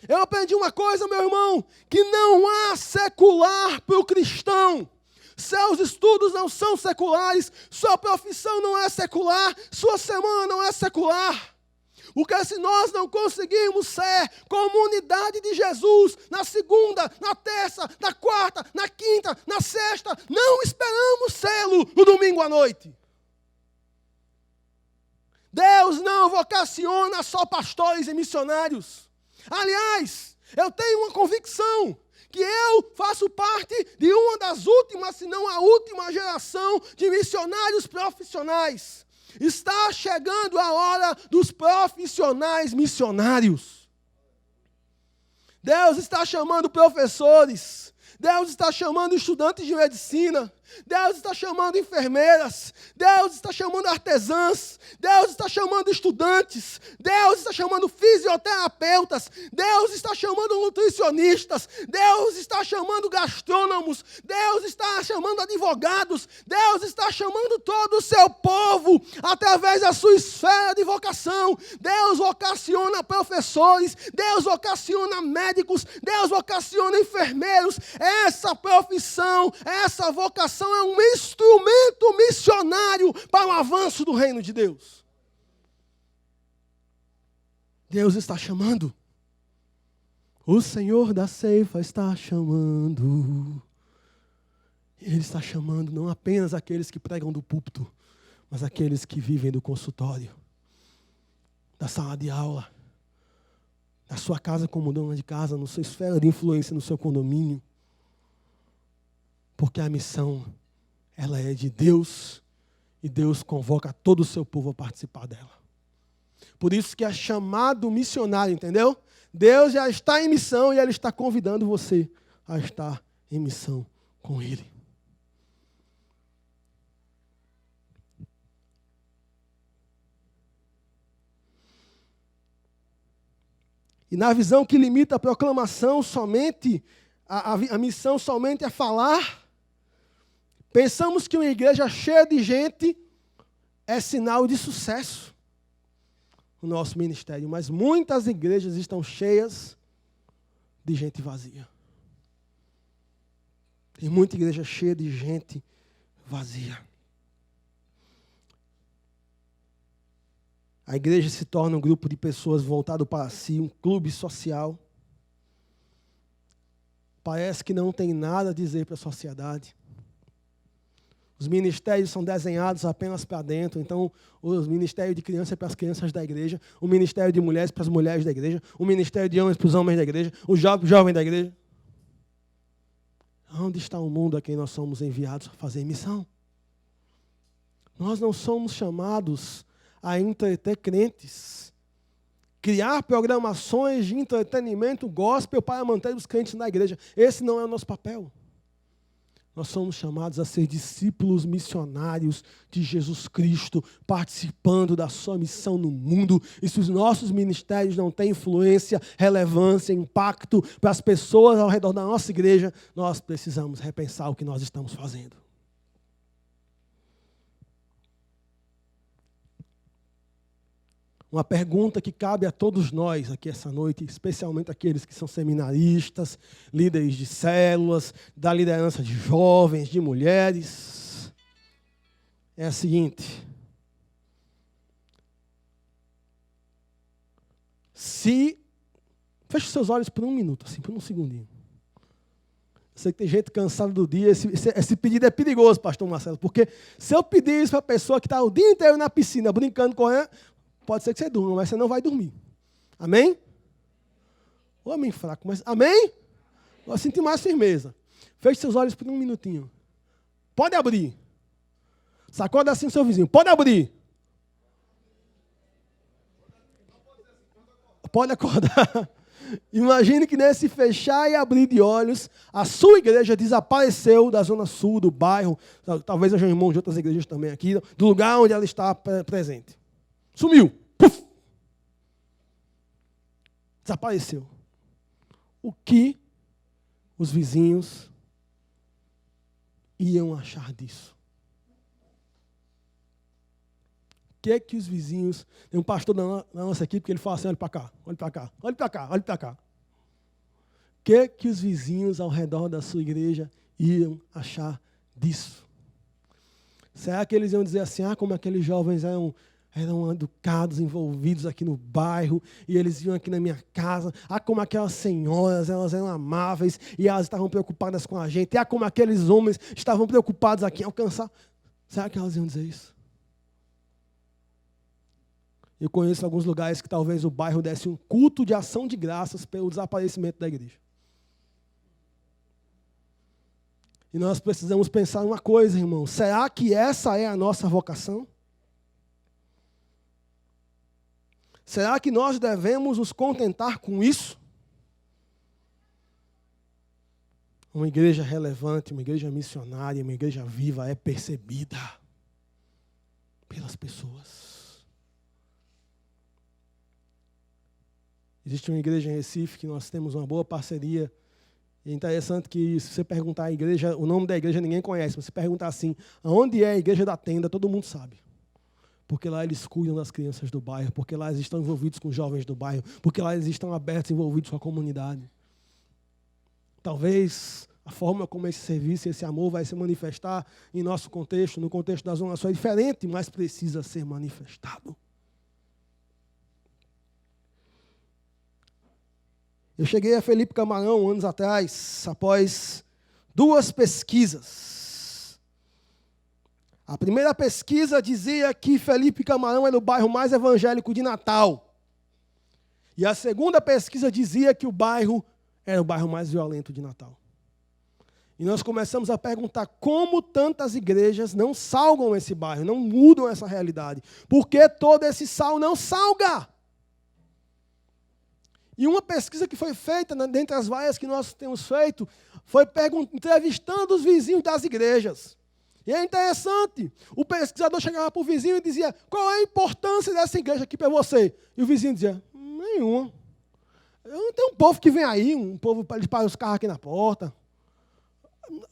Eu aprendi uma coisa, meu irmão, que não há secular para o cristão. Seus estudos não são seculares, sua profissão não é secular, sua semana não é secular. Porque se nós não conseguirmos ser comunidade de Jesus na segunda, na terça, na quarta, na quinta, na sexta, não esperamos sê-lo no domingo à noite. Deus não vocaciona só pastores e missionários. Aliás, eu tenho uma convicção que eu faço parte de uma das últimas, se não a última geração de missionários profissionais. Está chegando a hora dos profissionais missionários. Deus está chamando professores. Deus está chamando estudantes de medicina. Deus está chamando enfermeiras. Deus está chamando artesãs. Deus está chamando estudantes. Deus está chamando fisioterapeutas. Deus está chamando nutricionistas. Deus está chamando gastrônomos. Deus está chamando advogados. Deus está chamando todo o seu povo através da sua esfera de vocação. Deus vocaciona professores. Deus vocaciona médicos. Deus vocaciona enfermeiros. Essa profissão, essa vocação é um instrumento missionário para o avanço do reino de Deus. Deus está chamando. O Senhor da ceifa está chamando. Ele está chamando não apenas aqueles que pregam do púlpito, mas aqueles que vivem do consultório, da sala de aula, da sua casa como dona de casa, na sua esfera de influência, no seu condomínio. Porque a missão, ela é de Deus, e Deus convoca todo o seu povo a participar dela. Por isso que é chamado missionário, entendeu? Deus já está em missão e Ele está convidando você a estar em missão com Ele. E na visão que limita a proclamação somente, a missão somente a falar, pensamos que uma igreja cheia de gente é sinal de sucesso no nosso ministério. Mas muitas igrejas estão cheias de gente vazia. Tem muita igreja cheia de gente vazia. A igreja se torna um grupo de pessoas voltado para si, um clube social. Parece que não tem nada a dizer para a sociedade. Os ministérios são desenhados apenas para dentro. Então, o ministério de criança é para as crianças da igreja, o ministério de mulheres para as mulheres da igreja, o ministério de homens para os homens da igreja, o jovem da igreja. Onde está o mundo a quem nós somos enviados a fazer missão? Nós não somos chamados a entreter crentes, criar programações de entretenimento gospel para manter os crentes na igreja. Esse não é o nosso papel. Nós somos chamados a ser discípulos missionários de Jesus Cristo, participando da sua missão no mundo. E se os nossos ministérios não têm influência, relevância, impacto para as pessoas ao redor da nossa igreja, nós precisamos repensar o que nós estamos fazendo. uma pergunta que cabe a todos nós aqui essa noite, especialmente aqueles que são seminaristas, líderes de células, da liderança de jovens, de mulheres. É a seguinte: feche seus olhos por um minuto, assim, por um segundinho. Eu sei que tem gente cansada do dia. Esse pedido é perigoso, pastor Marcelo, porque se eu pedir isso para a pessoa que está o dia inteiro na piscina, brincando com ela, pode ser que você durma, mas você não vai dormir. Amém? Homem fraco, mas amém? Eu sinto mais firmeza. Feche seus olhos por um minutinho. Pode abrir. Sacode assim o seu vizinho. Pode abrir. Pode acordar. Imagine que nesse fechar e abrir de olhos, a sua igreja desapareceu da zona sul, do bairro, talvez sejam irmãos de outras igrejas também aqui, do lugar onde ela está presente. Sumiu. Puf! Desapareceu. O que os vizinhos iam achar disso? O que os vizinhos... Tem um pastor da nossa equipe que ele fala assim: olha para cá, olha para cá, olha para cá, olha para cá. O que os vizinhos ao redor da sua igreja iam achar disso? Será que eles iam dizer assim: como aqueles jovens eram educados, envolvidos aqui no bairro, e eles iam aqui na minha casa, como aquelas senhoras, elas eram amáveis, e elas estavam preocupadas com a gente, como aqueles homens estavam preocupados aqui em alcançar. Será que elas iam dizer isso? Eu conheço alguns lugares que talvez o bairro desse um culto de ação de graças pelo desaparecimento da igreja. E nós precisamos pensar uma coisa, irmão. Será que essa é a nossa vocação? Será que nós devemos nos contentar com isso? Uma igreja relevante, uma igreja missionária, uma igreja viva é percebida pelas pessoas. Existe uma igreja em Recife que nós temos uma boa parceria. E é interessante que, se você perguntar a igreja, o nome da igreja ninguém conhece, mas se perguntar assim: aonde é a igreja da tenda, todo mundo sabe. Porque lá eles cuidam das crianças do bairro, porque lá eles estão envolvidos com os jovens do bairro, porque lá eles estão abertos, envolvidos com a comunidade. Talvez a forma como esse serviço, esse amor vai se manifestar em nosso contexto, no contexto da Zona Sul, é diferente, mas precisa ser manifestado. Eu cheguei a Felipe Camarão anos atrás, após 2 pesquisas. A primeira pesquisa dizia que Felipe Camarão era o bairro mais evangélico de Natal. E a segunda pesquisa dizia que o bairro era o bairro mais violento de Natal. E nós começamos a perguntar como tantas igrejas não salgam esse bairro, não mudam essa realidade. Por que todo esse sal não salga? E uma pesquisa que foi feita, dentre as várias que nós temos feito, foi entrevistando os vizinhos das igrejas. E é interessante, o pesquisador chegava para o vizinho e dizia: qual é a importância dessa igreja aqui para você? E o vizinho dizia: nenhuma. Eu não tenho um povo que vem aí, um povo para parar os carros aqui na porta.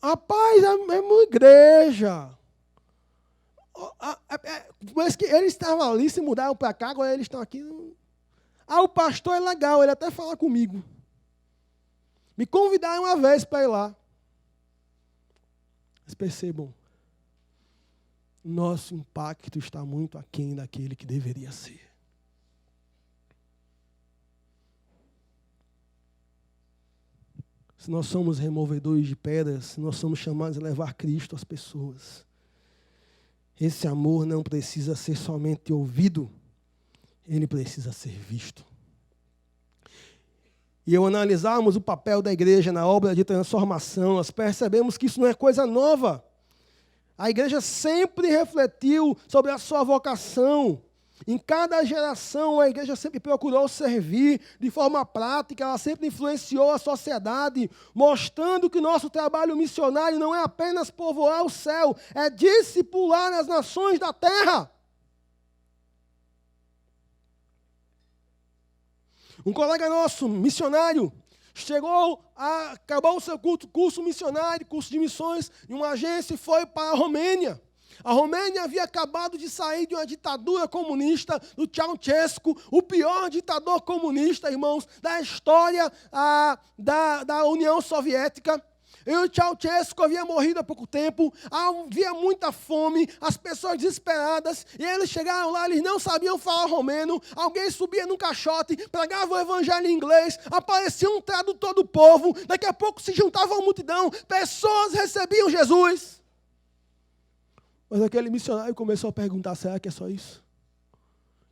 Rapaz, é uma igreja. Mas que eles estavam ali, se mudaram para cá, agora eles estão aqui. O pastor é legal, ele até fala comigo. Me convidaram uma vez para ir lá. Mas percebam, nosso impacto está muito aquém daquele que deveria ser. Se nós somos removedores de pedras, se nós somos chamados a levar Cristo às pessoas, esse amor não precisa ser somente ouvido, ele precisa ser visto. E ao analisarmos o papel da igreja na obra de transformação, nós percebemos que isso não é coisa nova. A igreja sempre refletiu sobre a sua vocação. Em cada geração, a igreja sempre procurou servir de forma prática, ela sempre influenciou a sociedade, mostrando que o nosso trabalho missionário não é apenas povoar o céu, é discipular as nações da terra. Um colega nosso, missionário, acabou o seu curso missionário, curso de missões, em uma agência e foi para a Romênia. A Romênia havia acabado de sair de uma ditadura comunista do Ceausescu, o pior ditador comunista, irmãos, da história da União Soviética. E o Ceausescu havia morrido há pouco tempo, havia muita fome, as pessoas desesperadas, e eles chegaram lá, eles não sabiam falar romeno, alguém subia num caixote, pregava o evangelho em inglês, aparecia um tradutor do povo, daqui a pouco se juntava uma multidão, pessoas recebiam Jesus. Mas aquele missionário começou a perguntar, será que é só isso?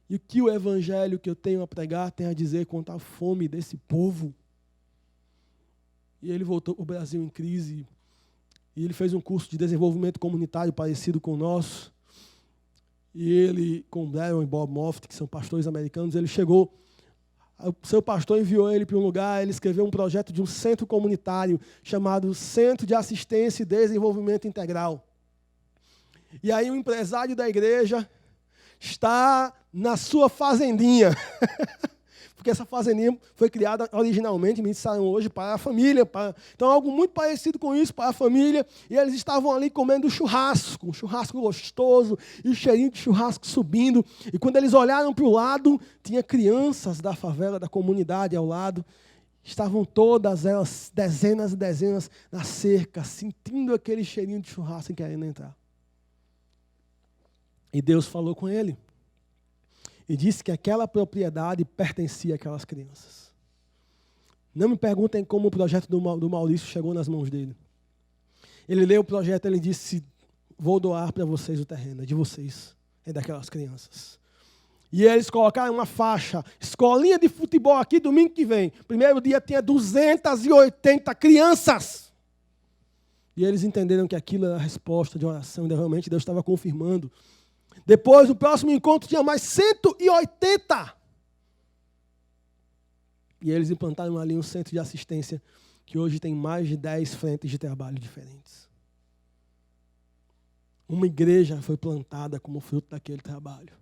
E o que o evangelho que eu tenho a pregar tem a dizer contra a fome desse povo? E ele voltou para o Brasil em crise. E ele fez um curso de desenvolvimento comunitário parecido com o nosso. E ele, com Darren e Bob Moffat, que são pastores americanos, ele chegou, o seu pastor enviou ele para um lugar, ele escreveu um projeto de um centro comunitário chamado Centro de Assistência e Desenvolvimento Integral. E aí o empresário da igreja está na sua fazendinha. Porque essa fazendinha foi criada originalmente, me disseram hoje, para a família. Então, algo muito parecido com isso, para a família. E eles estavam ali comendo churrasco, um churrasco gostoso, e o cheirinho de churrasco subindo. E quando eles olharam para o lado, tinha crianças da favela, da comunidade ao lado. Estavam todas elas, dezenas e dezenas, na cerca, sentindo aquele cheirinho de churrasco e querendo entrar. E Deus falou com ele. E disse que aquela propriedade pertencia àquelas crianças. Não me perguntem como o projeto do Maurício chegou nas mãos dele. Ele leu o projeto, ele disse, vou doar para vocês o terreno, é de vocês, é daquelas crianças. E eles colocaram uma faixa, escolinha de futebol aqui, domingo que vem. Primeiro dia tinha 280 crianças. E eles entenderam que aquilo era a resposta de oração, e realmente Deus estava confirmando. Depois, no próximo encontro, tinha mais 180. E eles implantaram ali um centro de assistência que hoje tem mais de 10 frentes de trabalho diferentes. Uma igreja foi plantada como fruto daquele trabalho.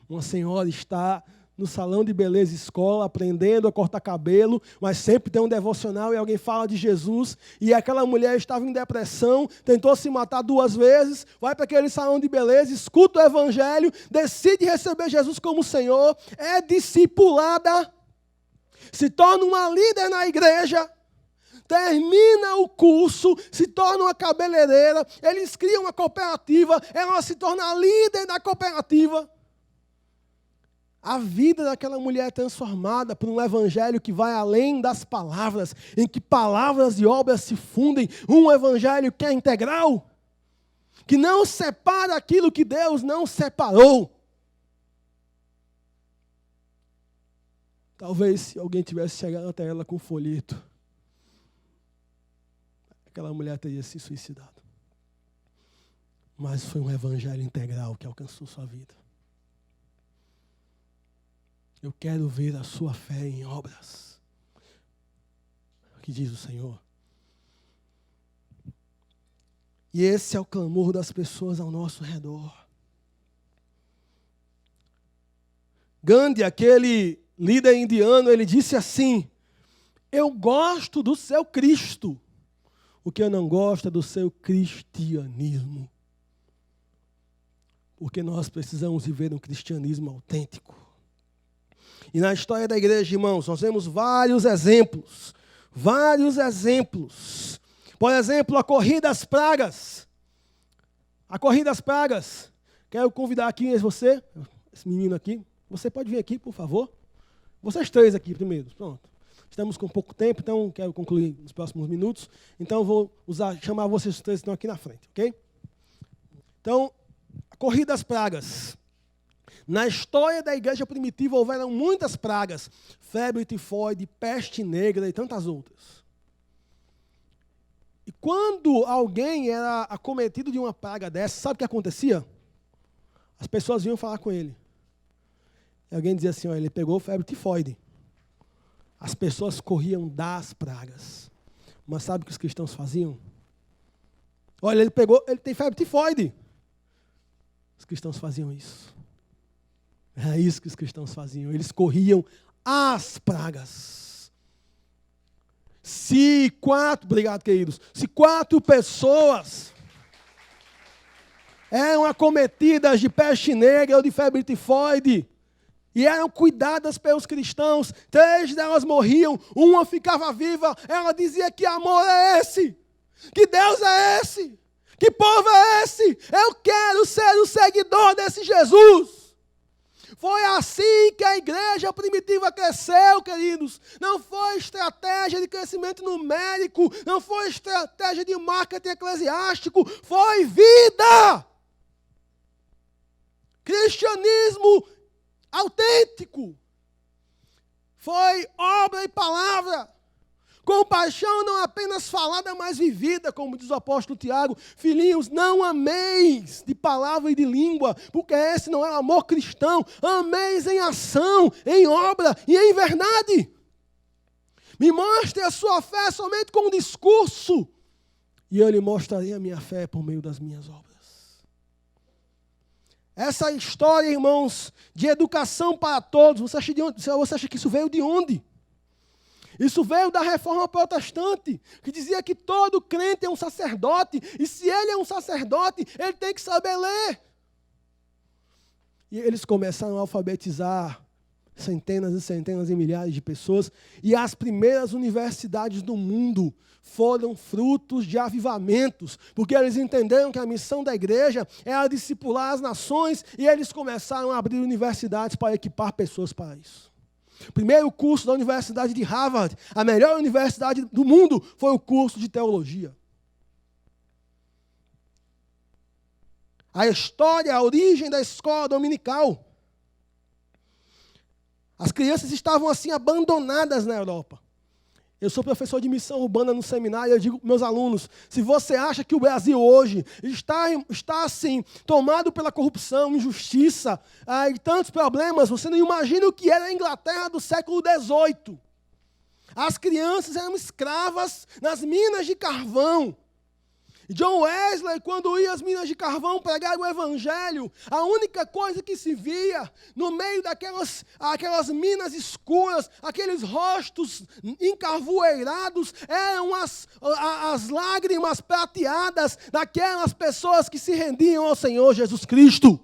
Uma senhora está no salão de beleza escola, aprendendo a cortar cabelo, mas sempre tem um devocional e alguém fala de Jesus, e aquela mulher estava em depressão, tentou se matar 2 vezes, vai para aquele salão de beleza, escuta o evangelho, decide receber Jesus como Senhor, é discipulada, se torna uma líder na igreja, termina o curso, se torna uma cabeleireira, eles criam uma cooperativa, ela se torna líder da cooperativa. A vida daquela mulher é transformada por um evangelho que vai além das palavras, em que palavras e obras se fundem, um evangelho que é integral, que não separa aquilo que Deus não separou. Talvez se alguém tivesse chegado até ela com um folheto, aquela mulher teria se suicidado. Mas foi um evangelho integral que alcançou sua vida. Eu quero ver a sua fé em obras. O que diz o Senhor? E esse é o clamor das pessoas ao nosso redor. Gandhi, aquele líder indiano, ele disse assim, eu gosto do seu Cristo, o que eu não gosto é do seu cristianismo. Porque nós precisamos viver um cristianismo autêntico. E na história da igreja, irmãos, nós vemos vários exemplos. Vários exemplos. Por exemplo, a corrida às pragas. A corrida às pragas. Quero convidar aqui esse menino aqui. Você pode vir aqui, por favor? Vocês 3 aqui primeiro. Pronto. Estamos com pouco tempo, então quero concluir nos próximos minutos. Então vou chamar vocês 3 que estão aqui na frente, ok? Então, a corrida às pragas. Na história da igreja primitiva houveram muitas pragas, febre tifoide, peste negra e tantas outras. E quando alguém era acometido de uma praga dessa, sabe o que acontecia? As pessoas vinham falar com ele. E alguém dizia assim, ele pegou febre tifoide. As pessoas corriam das pragas. Mas sabe o que os cristãos faziam? Olha, ele tem febre tifoide. Os cristãos faziam isso. Era isso que os cristãos faziam. Eles corriam às pragas. Obrigado, queridos. Se 4 pessoas eram acometidas de peste negra ou de febre tifoide. E eram cuidadas pelos cristãos. 3 delas morriam, uma ficava viva. Ela dizia: que amor é esse? Que Deus é esse? Que povo é esse? Eu quero ser o seguidor desse Jesus. Foi assim que a igreja primitiva cresceu, queridos. Não foi estratégia de crescimento numérico, não foi estratégia de marketing eclesiástico, foi vida. Cristianismo autêntico. Foi obra e palavra. Compaixão não apenas falada, mas vivida, como diz o apóstolo Tiago. Filhinhos, não ameis de palavra e de língua, porque esse não é o amor cristão. Ameis em ação, em obra e em verdade. Me mostre a sua fé somente com um discurso, e eu lhe mostrarei a minha fé por meio das minhas obras. Essa história, irmãos, de educação para todos, você acha que isso veio de onde? Isso veio da reforma protestante, que dizia que todo crente é um sacerdote, e se ele é um sacerdote, ele tem que saber ler. E eles começaram a alfabetizar centenas e centenas e milhares de pessoas, e as primeiras universidades do mundo foram frutos de avivamentos, porque eles entenderam que a missão da igreja era discipular as nações, e eles começaram a abrir universidades para equipar pessoas para isso. O primeiro curso da Universidade de Harvard, a melhor universidade do mundo, foi o curso de teologia. A história, a origem da escola dominical. As crianças estavam assim abandonadas na Europa. Eu sou professor de missão urbana no seminário e eu digo para meus alunos: se você acha que o Brasil hoje está assim, tomado pela corrupção, injustiça e tantos problemas, você não imagina o que era a Inglaterra do século XVIII. As crianças eram escravas nas minas de carvão. John Wesley, quando ia às minas de carvão pregar o evangelho, a única coisa que se via no meio daquelas minas escuras, aqueles rostos encarvoeirados, eram as lágrimas prateadas daquelas pessoas que se rendiam ao Senhor Jesus Cristo.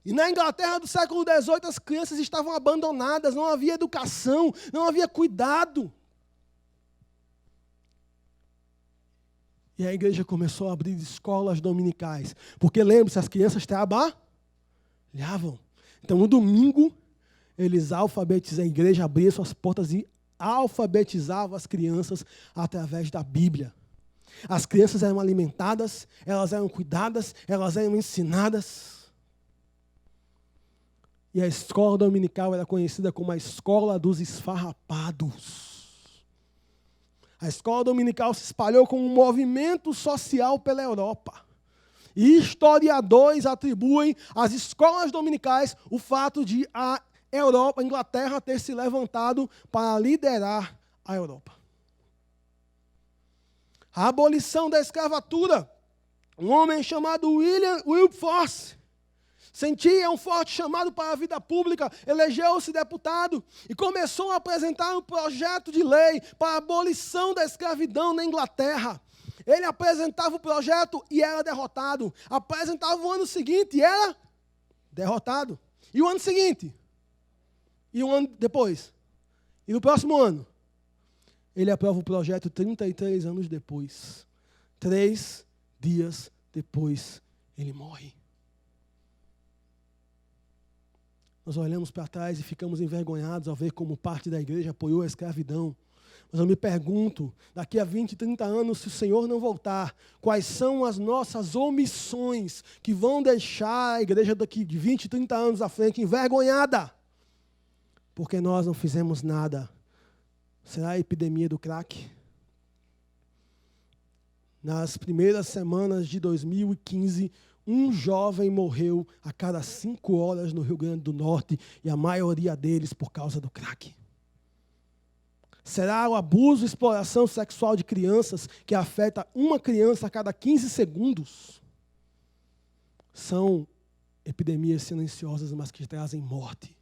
E na Inglaterra do século XVIII, as crianças estavam abandonadas, não havia educação, não havia cuidado. E a igreja começou a abrir escolas dominicais. Porque lembre-se, as crianças trabalhavam. Então, no domingo, eles alfabetizavam, a igreja abria suas portas e alfabetizava as crianças através da Bíblia. As crianças eram alimentadas, elas eram cuidadas, elas eram ensinadas. E a escola dominical era conhecida como a escola dos esfarrapados. A escola dominical se espalhou como um movimento social pela Europa. E historiadores atribuem às escolas dominicais o fato de a Inglaterra ter se levantado para liderar a Europa. A abolição da escravatura. Um homem chamado William Wilberforce sentia um forte chamado para a vida pública, elegeu-se deputado e começou a apresentar um projeto de lei para a abolição da escravidão na Inglaterra. Ele apresentava o projeto e era derrotado. Apresentava o ano seguinte e era derrotado. E o ano seguinte? E um ano depois? E no próximo ano? Ele aprova o projeto 33 anos depois. 3 dias depois, ele morre. Nós olhamos para trás e ficamos envergonhados ao ver como parte da igreja apoiou a escravidão. Mas eu me pergunto, daqui a 20, 30 anos, se o Senhor não voltar, quais são as nossas omissões que vão deixar a igreja daqui de 20, 30 anos à frente envergonhada? Porque nós não fizemos nada. Será a epidemia do crack? Nas primeiras semanas de 2015, um jovem morreu a cada 5 horas no Rio Grande do Norte, e a maioria deles por causa do crack. Será o abuso e exploração sexual de crianças que afeta uma criança a cada 15 segundos? São epidemias silenciosas, mas que trazem morte.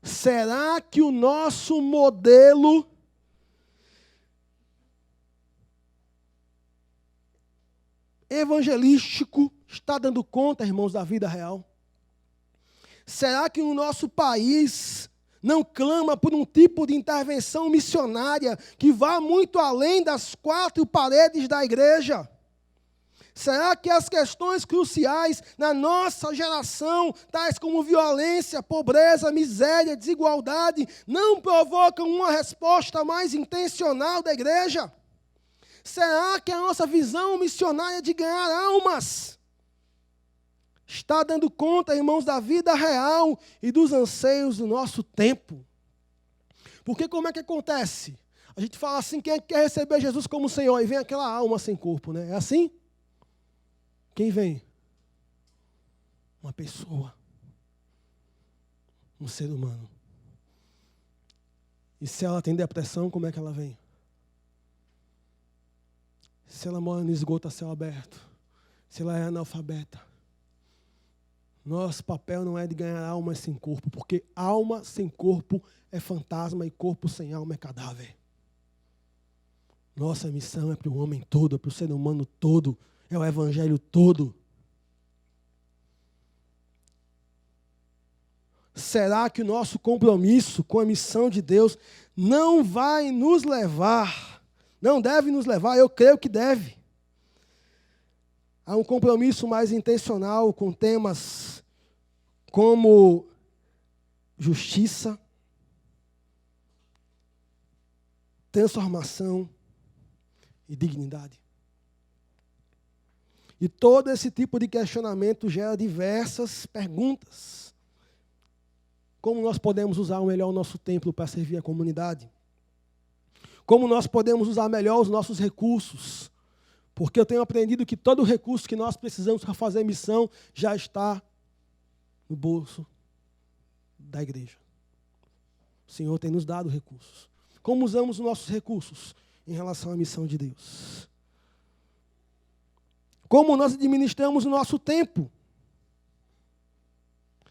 Será que o nosso modelo evangelístico está dando conta, irmãos, da vida real? Será que o nosso país não clama por um tipo de intervenção missionária que vá muito além das 4 paredes da igreja? Será que as questões cruciais na nossa geração, tais como violência, pobreza, miséria, desigualdade, não provocam uma resposta mais intencional da igreja? Será que a nossa visão missionária de ganhar almas está dando conta, irmãos, da vida real e dos anseios do nosso tempo? Porque como é que acontece? A gente fala assim, quem quer receber Jesus como Senhor? E vem aquela alma sem corpo, né? É assim? Quem vem? Uma pessoa. Um ser humano. E se ela tem depressão, como é que ela vem? Se ela mora no esgoto a céu aberto. Se ela é analfabeta. Nosso papel não é de ganhar almas sem corpo, porque alma sem corpo é fantasma e corpo sem alma é cadáver. Nossa missão é para o homem todo, é para o ser humano todo, é o evangelho todo. Será que o nosso compromisso com a missão de Deus não vai nos levar, não deve nos levar, eu creio que deve, a um compromisso mais intencional com temas como justiça, transformação e dignidade? E todo esse tipo de questionamento gera diversas perguntas. Como nós podemos usar melhor o nosso tempo para servir a comunidade? Como nós podemos usar melhor os nossos recursos? Porque eu tenho aprendido que todo recurso que nós precisamos para fazer missão já está no bolso da igreja. O Senhor tem nos dado recursos. Como usamos os nossos recursos em relação à missão de Deus? Como nós administramos o nosso tempo?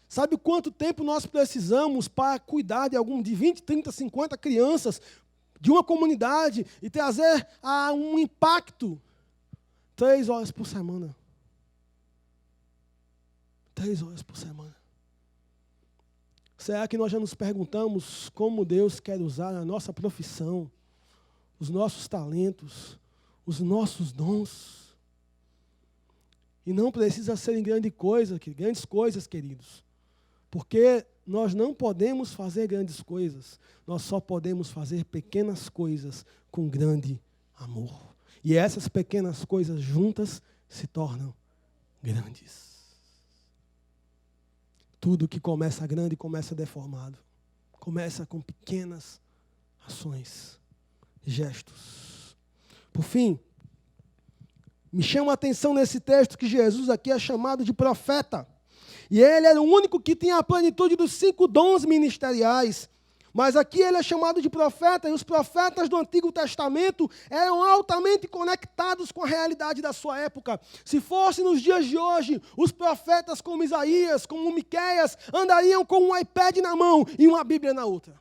Sabe quanto tempo nós precisamos para cuidar de 20, 30, 50 crianças de uma comunidade e trazer um impacto? 3 horas por semana. 3 horas por semana. Será que nós já nos perguntamos como Deus quer usar a nossa profissão, os nossos talentos, os nossos dons? E não precisa ser em grandes coisas, queridos. Porque nós não podemos fazer grandes coisas. Nós só podemos fazer pequenas coisas com grande amor. E essas pequenas coisas juntas se tornam grandes. Tudo que começa grande começa deformado. Começa com pequenas ações, gestos. Por fim, me chama a atenção nesse texto que Jesus aqui é chamado de profeta. E ele era o único que tinha a plenitude dos 5 dons ministeriais. Mas aqui ele é chamado de profeta, e os profetas do Antigo Testamento eram altamente conectados com a realidade da sua época. Se fosse nos dias de hoje, os profetas como Isaías, como Miqueias, andariam com um iPad na mão e uma Bíblia na outra.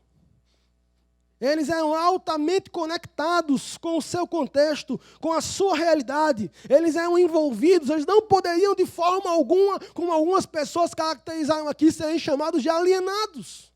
Eles eram altamente conectados com o seu contexto, com a sua realidade. Eles eram envolvidos, eles não poderiam de forma alguma, como algumas pessoas caracterizaram aqui, serem chamados de alienados.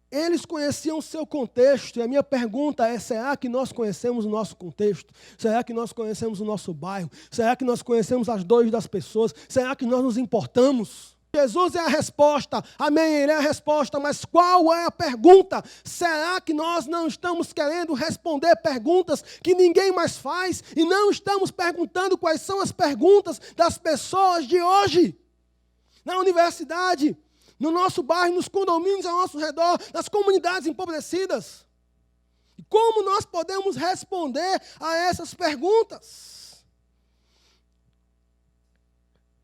Eles conheciam o seu contexto, e a minha pergunta é, será que nós conhecemos o nosso contexto? Será que nós conhecemos o nosso bairro? Será que nós conhecemos as dores das pessoas? Será que nós nos importamos? Jesus é a resposta, amém, ele é a resposta, mas qual é a pergunta? Será que nós não estamos querendo responder perguntas que ninguém mais faz e não estamos perguntando quais são as perguntas das pessoas de hoje? Na universidade, no nosso bairro, nos condomínios ao nosso redor, nas comunidades empobrecidas. E como nós podemos responder a essas perguntas?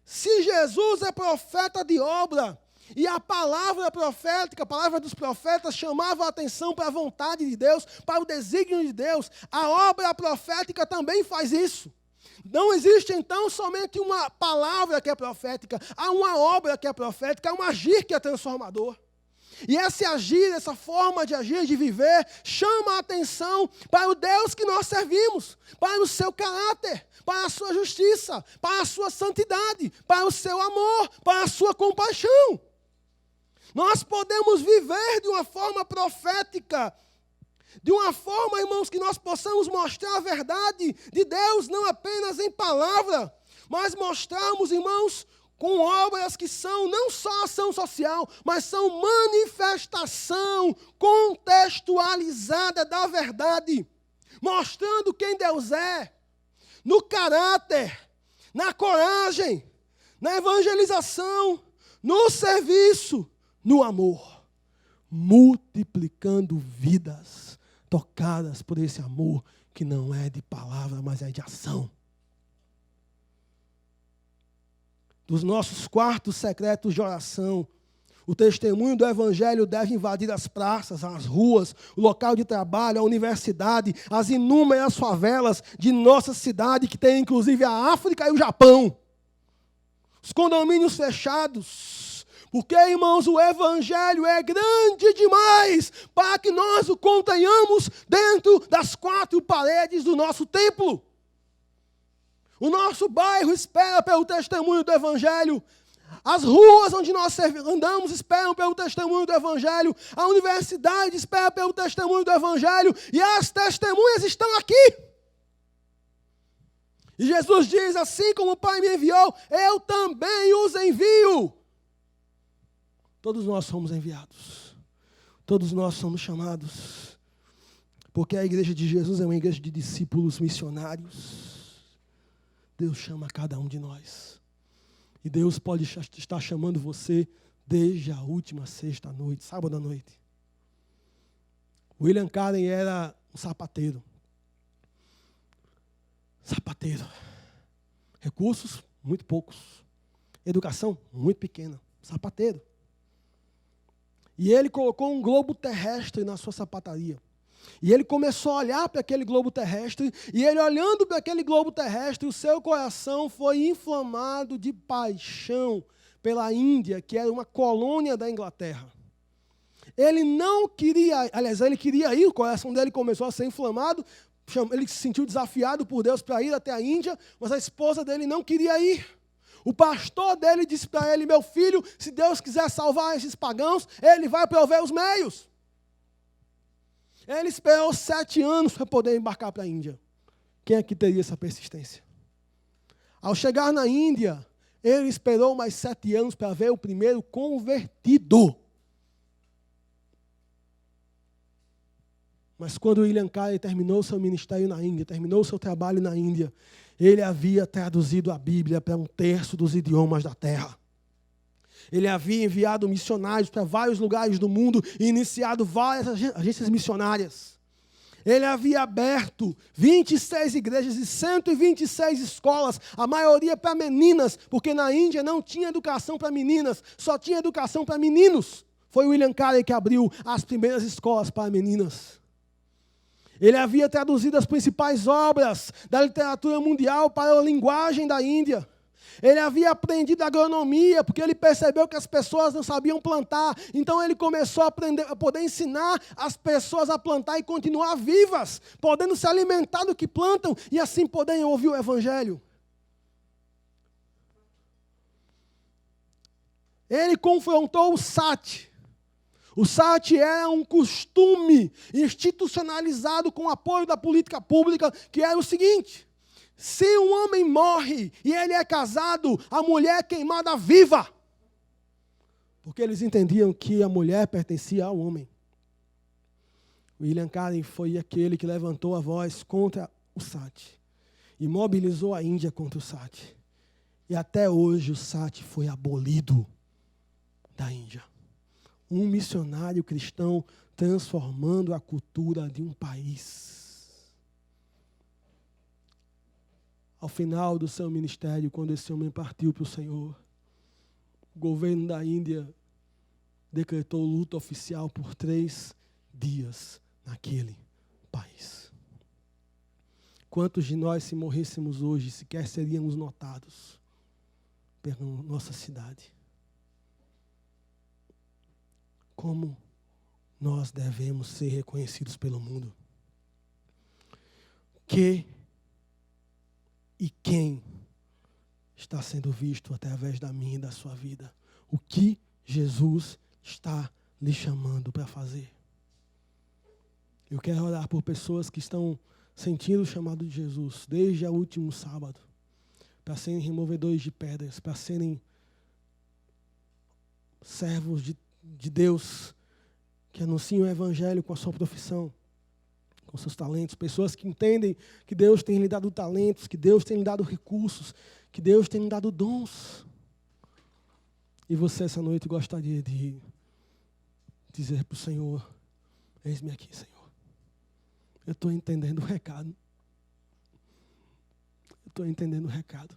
Se Jesus é profeta de obra, e a palavra profética, a palavra dos profetas chamava a atenção para a vontade de Deus, para o desígnio de Deus, a obra profética também faz isso. Não existe, então, somente uma palavra que é profética, há uma obra que é profética, há um agir que é transformador. E esse agir, essa forma de agir, de viver, chama a atenção para o Deus que nós servimos, para o seu caráter, para a sua justiça, para a sua santidade, para o seu amor, para a sua compaixão. Nós podemos viver de uma forma profética, de uma forma, irmãos, que nós possamos mostrar a verdade de Deus, não apenas em palavra, mas mostrarmos, irmãos, com obras que são não só ação social, mas são manifestação contextualizada da verdade, mostrando quem Deus é, no caráter, na coragem, na evangelização, no serviço, no amor, multiplicando vidas tocadas por esse amor que não é de palavra, mas é de ação. Dos nossos quartos secretos de oração, o testemunho do Evangelho deve invadir as praças, as ruas, o local de trabalho, a universidade, as inúmeras favelas de nossa cidade, que tem inclusive a África e o Japão. Os condomínios fechados. Porque, irmãos, o Evangelho é grande demais para que nós o contenhamos dentro das quatro paredes do nosso templo. O nosso bairro espera pelo testemunho do Evangelho. As ruas onde nós andamos esperam pelo testemunho do Evangelho. A universidade espera pelo testemunho do Evangelho. E as testemunhas estão aqui. E Jesus diz, assim como o Pai me enviou, eu também os envio. Todos nós somos enviados. Todos nós somos chamados. Porque a igreja de Jesus é uma igreja de discípulos missionários. Deus chama cada um de nós. E Deus pode estar chamando você desde a última sexta-noite, sábado à noite. William Carey era um sapateiro. Sapateiro. Recursos, muito poucos. Educação, muito pequena. Sapateiro. E ele colocou um globo terrestre na sua sapataria. E ele começou a olhar para aquele globo terrestre, e ele olhando para aquele globo terrestre, o seu coração foi inflamado de paixão pela Índia, que era uma colônia da Inglaterra. Ele não queria, aliás, ele queria ir, o coração dele começou a ser inflamado, ele se sentiu desafiado por Deus para ir até a Índia, mas a esposa dele não queria ir. O pastor dele disse para ele, meu filho, se Deus quiser salvar esses pagãos, ele vai prover os meios. Ele esperou 7 anos para poder embarcar para a Índia. Quem aqui teria essa persistência? Ao chegar na Índia, ele esperou mais 7 anos para ver o primeiro convertido. Mas quando William Carey terminou seu ministério na Índia, terminou seu trabalho na Índia, ele havia traduzido a Bíblia para 1/3 dos idiomas da terra. Ele havia enviado missionários para vários lugares do mundo e iniciado várias agências missionárias. Ele havia aberto 26 igrejas e 126 escolas, a maioria para meninas, porque na Índia não tinha educação para meninas, só tinha educação para meninos. Foi William Carey que abriu as primeiras escolas para meninas. Ele havia traduzido as principais obras da literatura mundial para a linguagem da Índia. Ele havia aprendido agronomia, porque ele percebeu que as pessoas não sabiam plantar. Então ele começou a poder ensinar as pessoas a plantar e continuar vivas, podendo se alimentar do que plantam e assim poderem ouvir o Evangelho. Ele confrontou o sati. O sati era um costume institucionalizado com o apoio da política pública, que era o seguinte: se um homem morre e ele é casado, a mulher é queimada viva. Porque eles entendiam que a mulher pertencia ao homem. William Carey foi aquele que levantou a voz contra o sati e mobilizou a Índia contra o sati. E até hoje o sati foi abolido da Índia. Um missionário cristão transformando a cultura de um país. Ao final do seu ministério, quando esse homem partiu para o Senhor, o governo da Índia decretou luta oficial por 3 dias naquele país. Quantos de nós, se morrêssemos hoje, sequer seríamos notados pela nossa cidade? como nós devemos ser reconhecidos pelo mundo. Que e quem está sendo visto através da minha e da sua vida? O que Jesus está lhe chamando para fazer? Eu quero orar por pessoas que estão sentindo o chamado de Jesus desde o último sábado, para serem removedores de pedras, para serem servos de Deus, que anunciam o Evangelho com a sua profissão, com seus talentos. Pessoas que entendem que Deus tem lhe dado talentos, que Deus tem lhe dado recursos, que Deus tem lhe dado dons. E você essa noite gostaria de dizer para o Senhor: eis-me aqui, Senhor. Eu estou entendendo o recado. Eu estou entendendo o recado.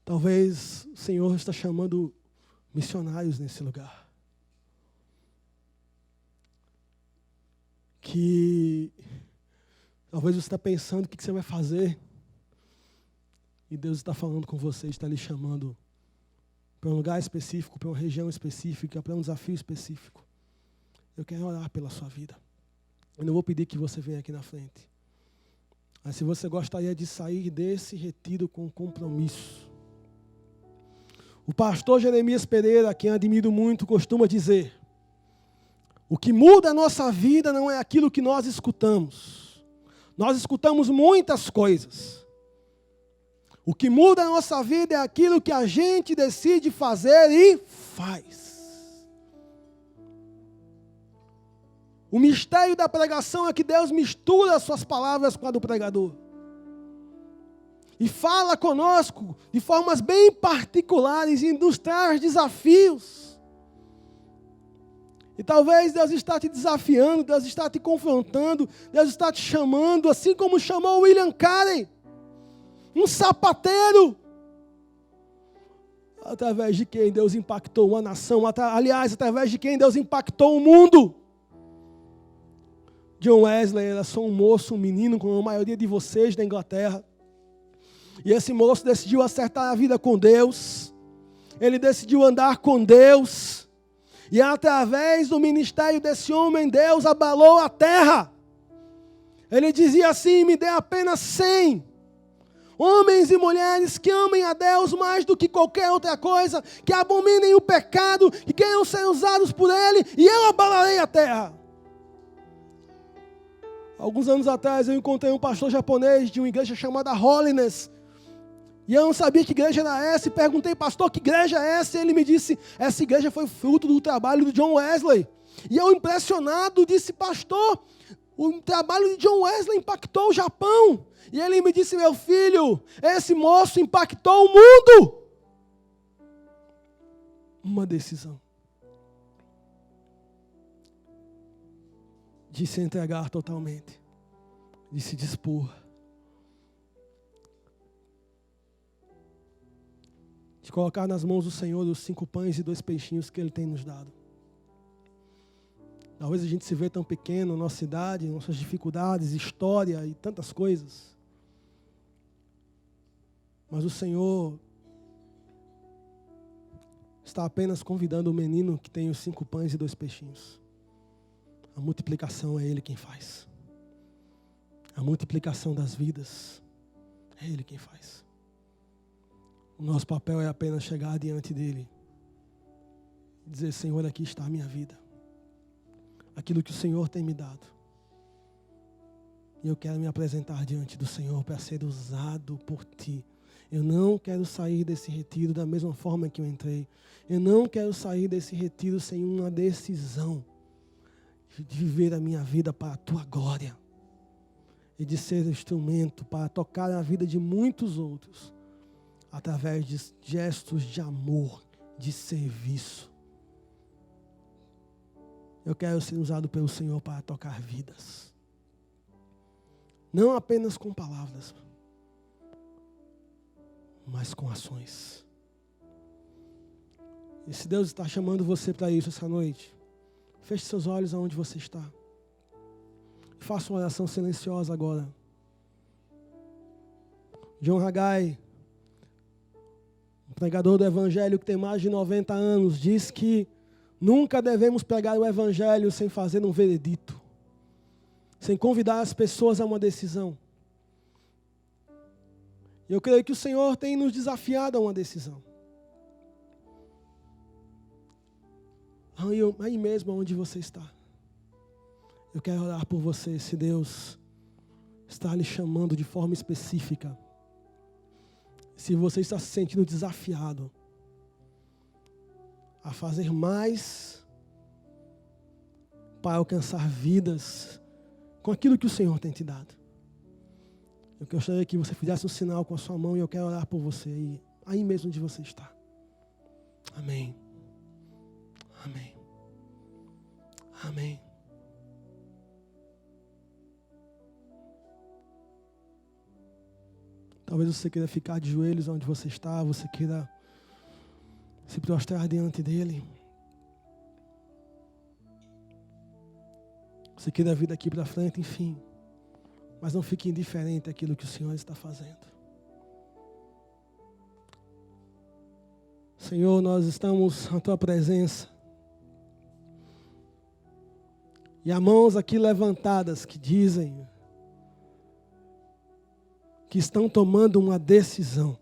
Talvez o Senhor está chamando missionários nesse lugar. Que talvez você está pensando o que você vai fazer. E Deus está falando com você, está lhe chamando para um lugar específico, para uma região específica, para um desafio específico. Eu quero orar pela sua vida. Eu não vou pedir que você venha aqui na frente. Mas se você gostaria de sair desse retiro com compromisso. O pastor Jeremias Pereira, a quem admiro muito, costuma dizer: o que muda a nossa vida não é aquilo que nós escutamos. Nós escutamos muitas coisas. O que muda a nossa vida é aquilo que a gente decide fazer e faz. O mistério da pregação é que Deus mistura as suas palavras com a do pregador. E fala conosco de formas bem particulares e nos traz desafios. E talvez Deus está te desafiando, Deus está te confrontando, Deus está te chamando, assim como chamou William Carey, um sapateiro, através de quem Deus impactou uma nação, aliás, através de quem Deus impactou o mundo. John Wesley era só um moço, um menino, como a maioria de vocês da Inglaterra. E esse moço decidiu acertar a vida com Deus. Ele decidiu andar com Deus. E através do ministério desse homem, Deus abalou a terra. Ele dizia assim: me dê apenas 100 homens e mulheres que amem a Deus mais do que qualquer outra coisa, que abominem o pecado, que queiram ser usados por Ele, e eu abalarei a terra. Alguns anos atrás eu encontrei um pastor japonês de uma igreja chamada Holiness. E eu não sabia que igreja era essa. E perguntei: pastor, que igreja é essa? E ele me disse: essa igreja foi fruto do trabalho de John Wesley. E eu, impressionado, disse: pastor, o trabalho de John Wesley impactou o Japão. E ele me disse: meu filho, esse moço impactou o mundo. Uma decisão de se entregar totalmente, de se dispor, de colocar nas mãos do Senhor os 5 pães e 2 peixinhos que Ele tem nos dado. Talvez a gente se vê tão pequeno, nossa idade, nossas dificuldades, história e tantas coisas. Mas o Senhor está apenas convidando o menino que tem os 5 pães e 2 peixinhos. A multiplicação é Ele quem faz. A multiplicação das vidas é Ele quem faz. O nosso papel é apenas chegar diante dEle e dizer: Senhor, aqui está a minha vida. Aquilo que o Senhor tem me dado. E eu quero me apresentar diante do Senhor para ser usado por Ti. Eu não quero sair desse retiro da mesma forma que eu entrei. Eu não quero sair desse retiro sem uma decisão de viver a minha vida para a Tua glória. E de ser instrumento para tocar a vida de muitos outros. Através de gestos de amor, de serviço. Eu quero ser usado pelo Senhor para tocar vidas. Não apenas com palavras, mas com ações. E se Deus está chamando você para isso essa noite, feche seus olhos aonde você está. Faça uma oração silenciosa agora. John Haggai, um pregador do Evangelho que tem mais de 90 anos, diz que Nunca devemos pregar o Evangelho sem fazer um veredito, sem convidar as pessoas a uma decisão. Eu creio que o Senhor tem nos desafiado a uma decisão. Aí mesmo onde você está. Eu quero orar por você, se Deus está lhe chamando de forma específica. Se você está se sentindo desafiado a fazer mais para alcançar vidas com aquilo que o Senhor tem te dado. Eu gostaria que você fizesse um sinal com a sua mão e eu quero orar por você aí mesmo onde você está. Amém. Amém. Amém. Talvez você queira ficar de joelhos onde você está, você queira se prostrar diante dele. Você queira vir daqui para frente, enfim. Mas não fique indiferente àquilo que o Senhor está fazendo. Senhor, nós estamos na tua presença. E há mãos aqui levantadas que dizem que estão tomando uma decisão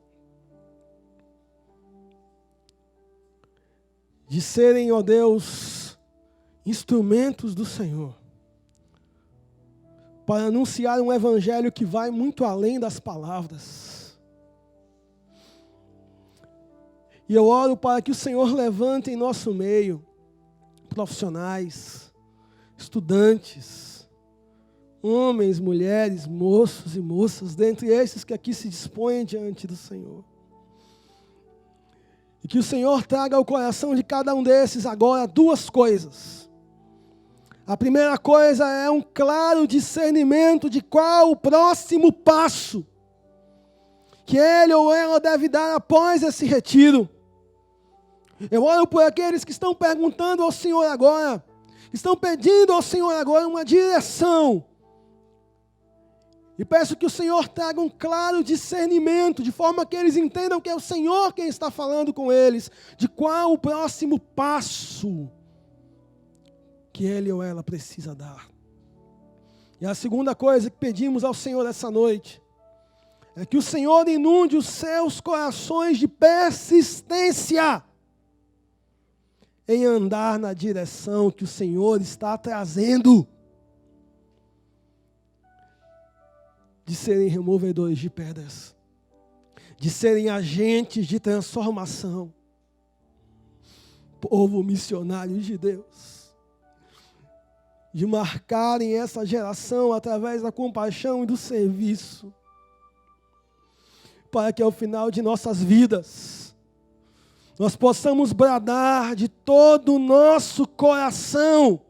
de serem, ó Deus, instrumentos do Senhor para anunciar um evangelho que vai muito além das palavras. E eu oro para que o Senhor levante em nosso meio profissionais, estudantes, homens, mulheres, moços e moças, dentre esses que aqui se dispõem diante do Senhor. E que o Senhor traga ao coração de cada um desses agora duas coisas. A primeira coisa é um claro discernimento de qual o próximo passo que ele ou ela deve dar após esse retiro. Eu oro por aqueles que estão perguntando ao Senhor agora, estão pedindo ao Senhor agora uma direção. E peço que o Senhor traga um claro discernimento, de forma que eles entendam que é o Senhor quem está falando com eles, de qual o próximo passo que ele ou ela precisa dar. E a segunda coisa que pedimos ao Senhor essa noite é que o Senhor inunde os seus corações de persistência em andar na direção que o Senhor está trazendo, de serem removedores de pedras, de serem agentes de transformação, povo missionário de Deus, de marcarem essa geração através da compaixão e do serviço, para que ao final de nossas vidas, nós possamos bradar de todo o nosso coração: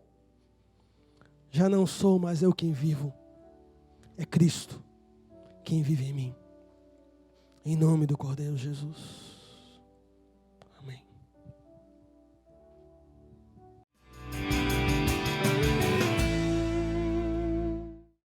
já não sou mais eu quem vivo, é Cristo quem vive em mim. Em nome do Cordeiro Jesus.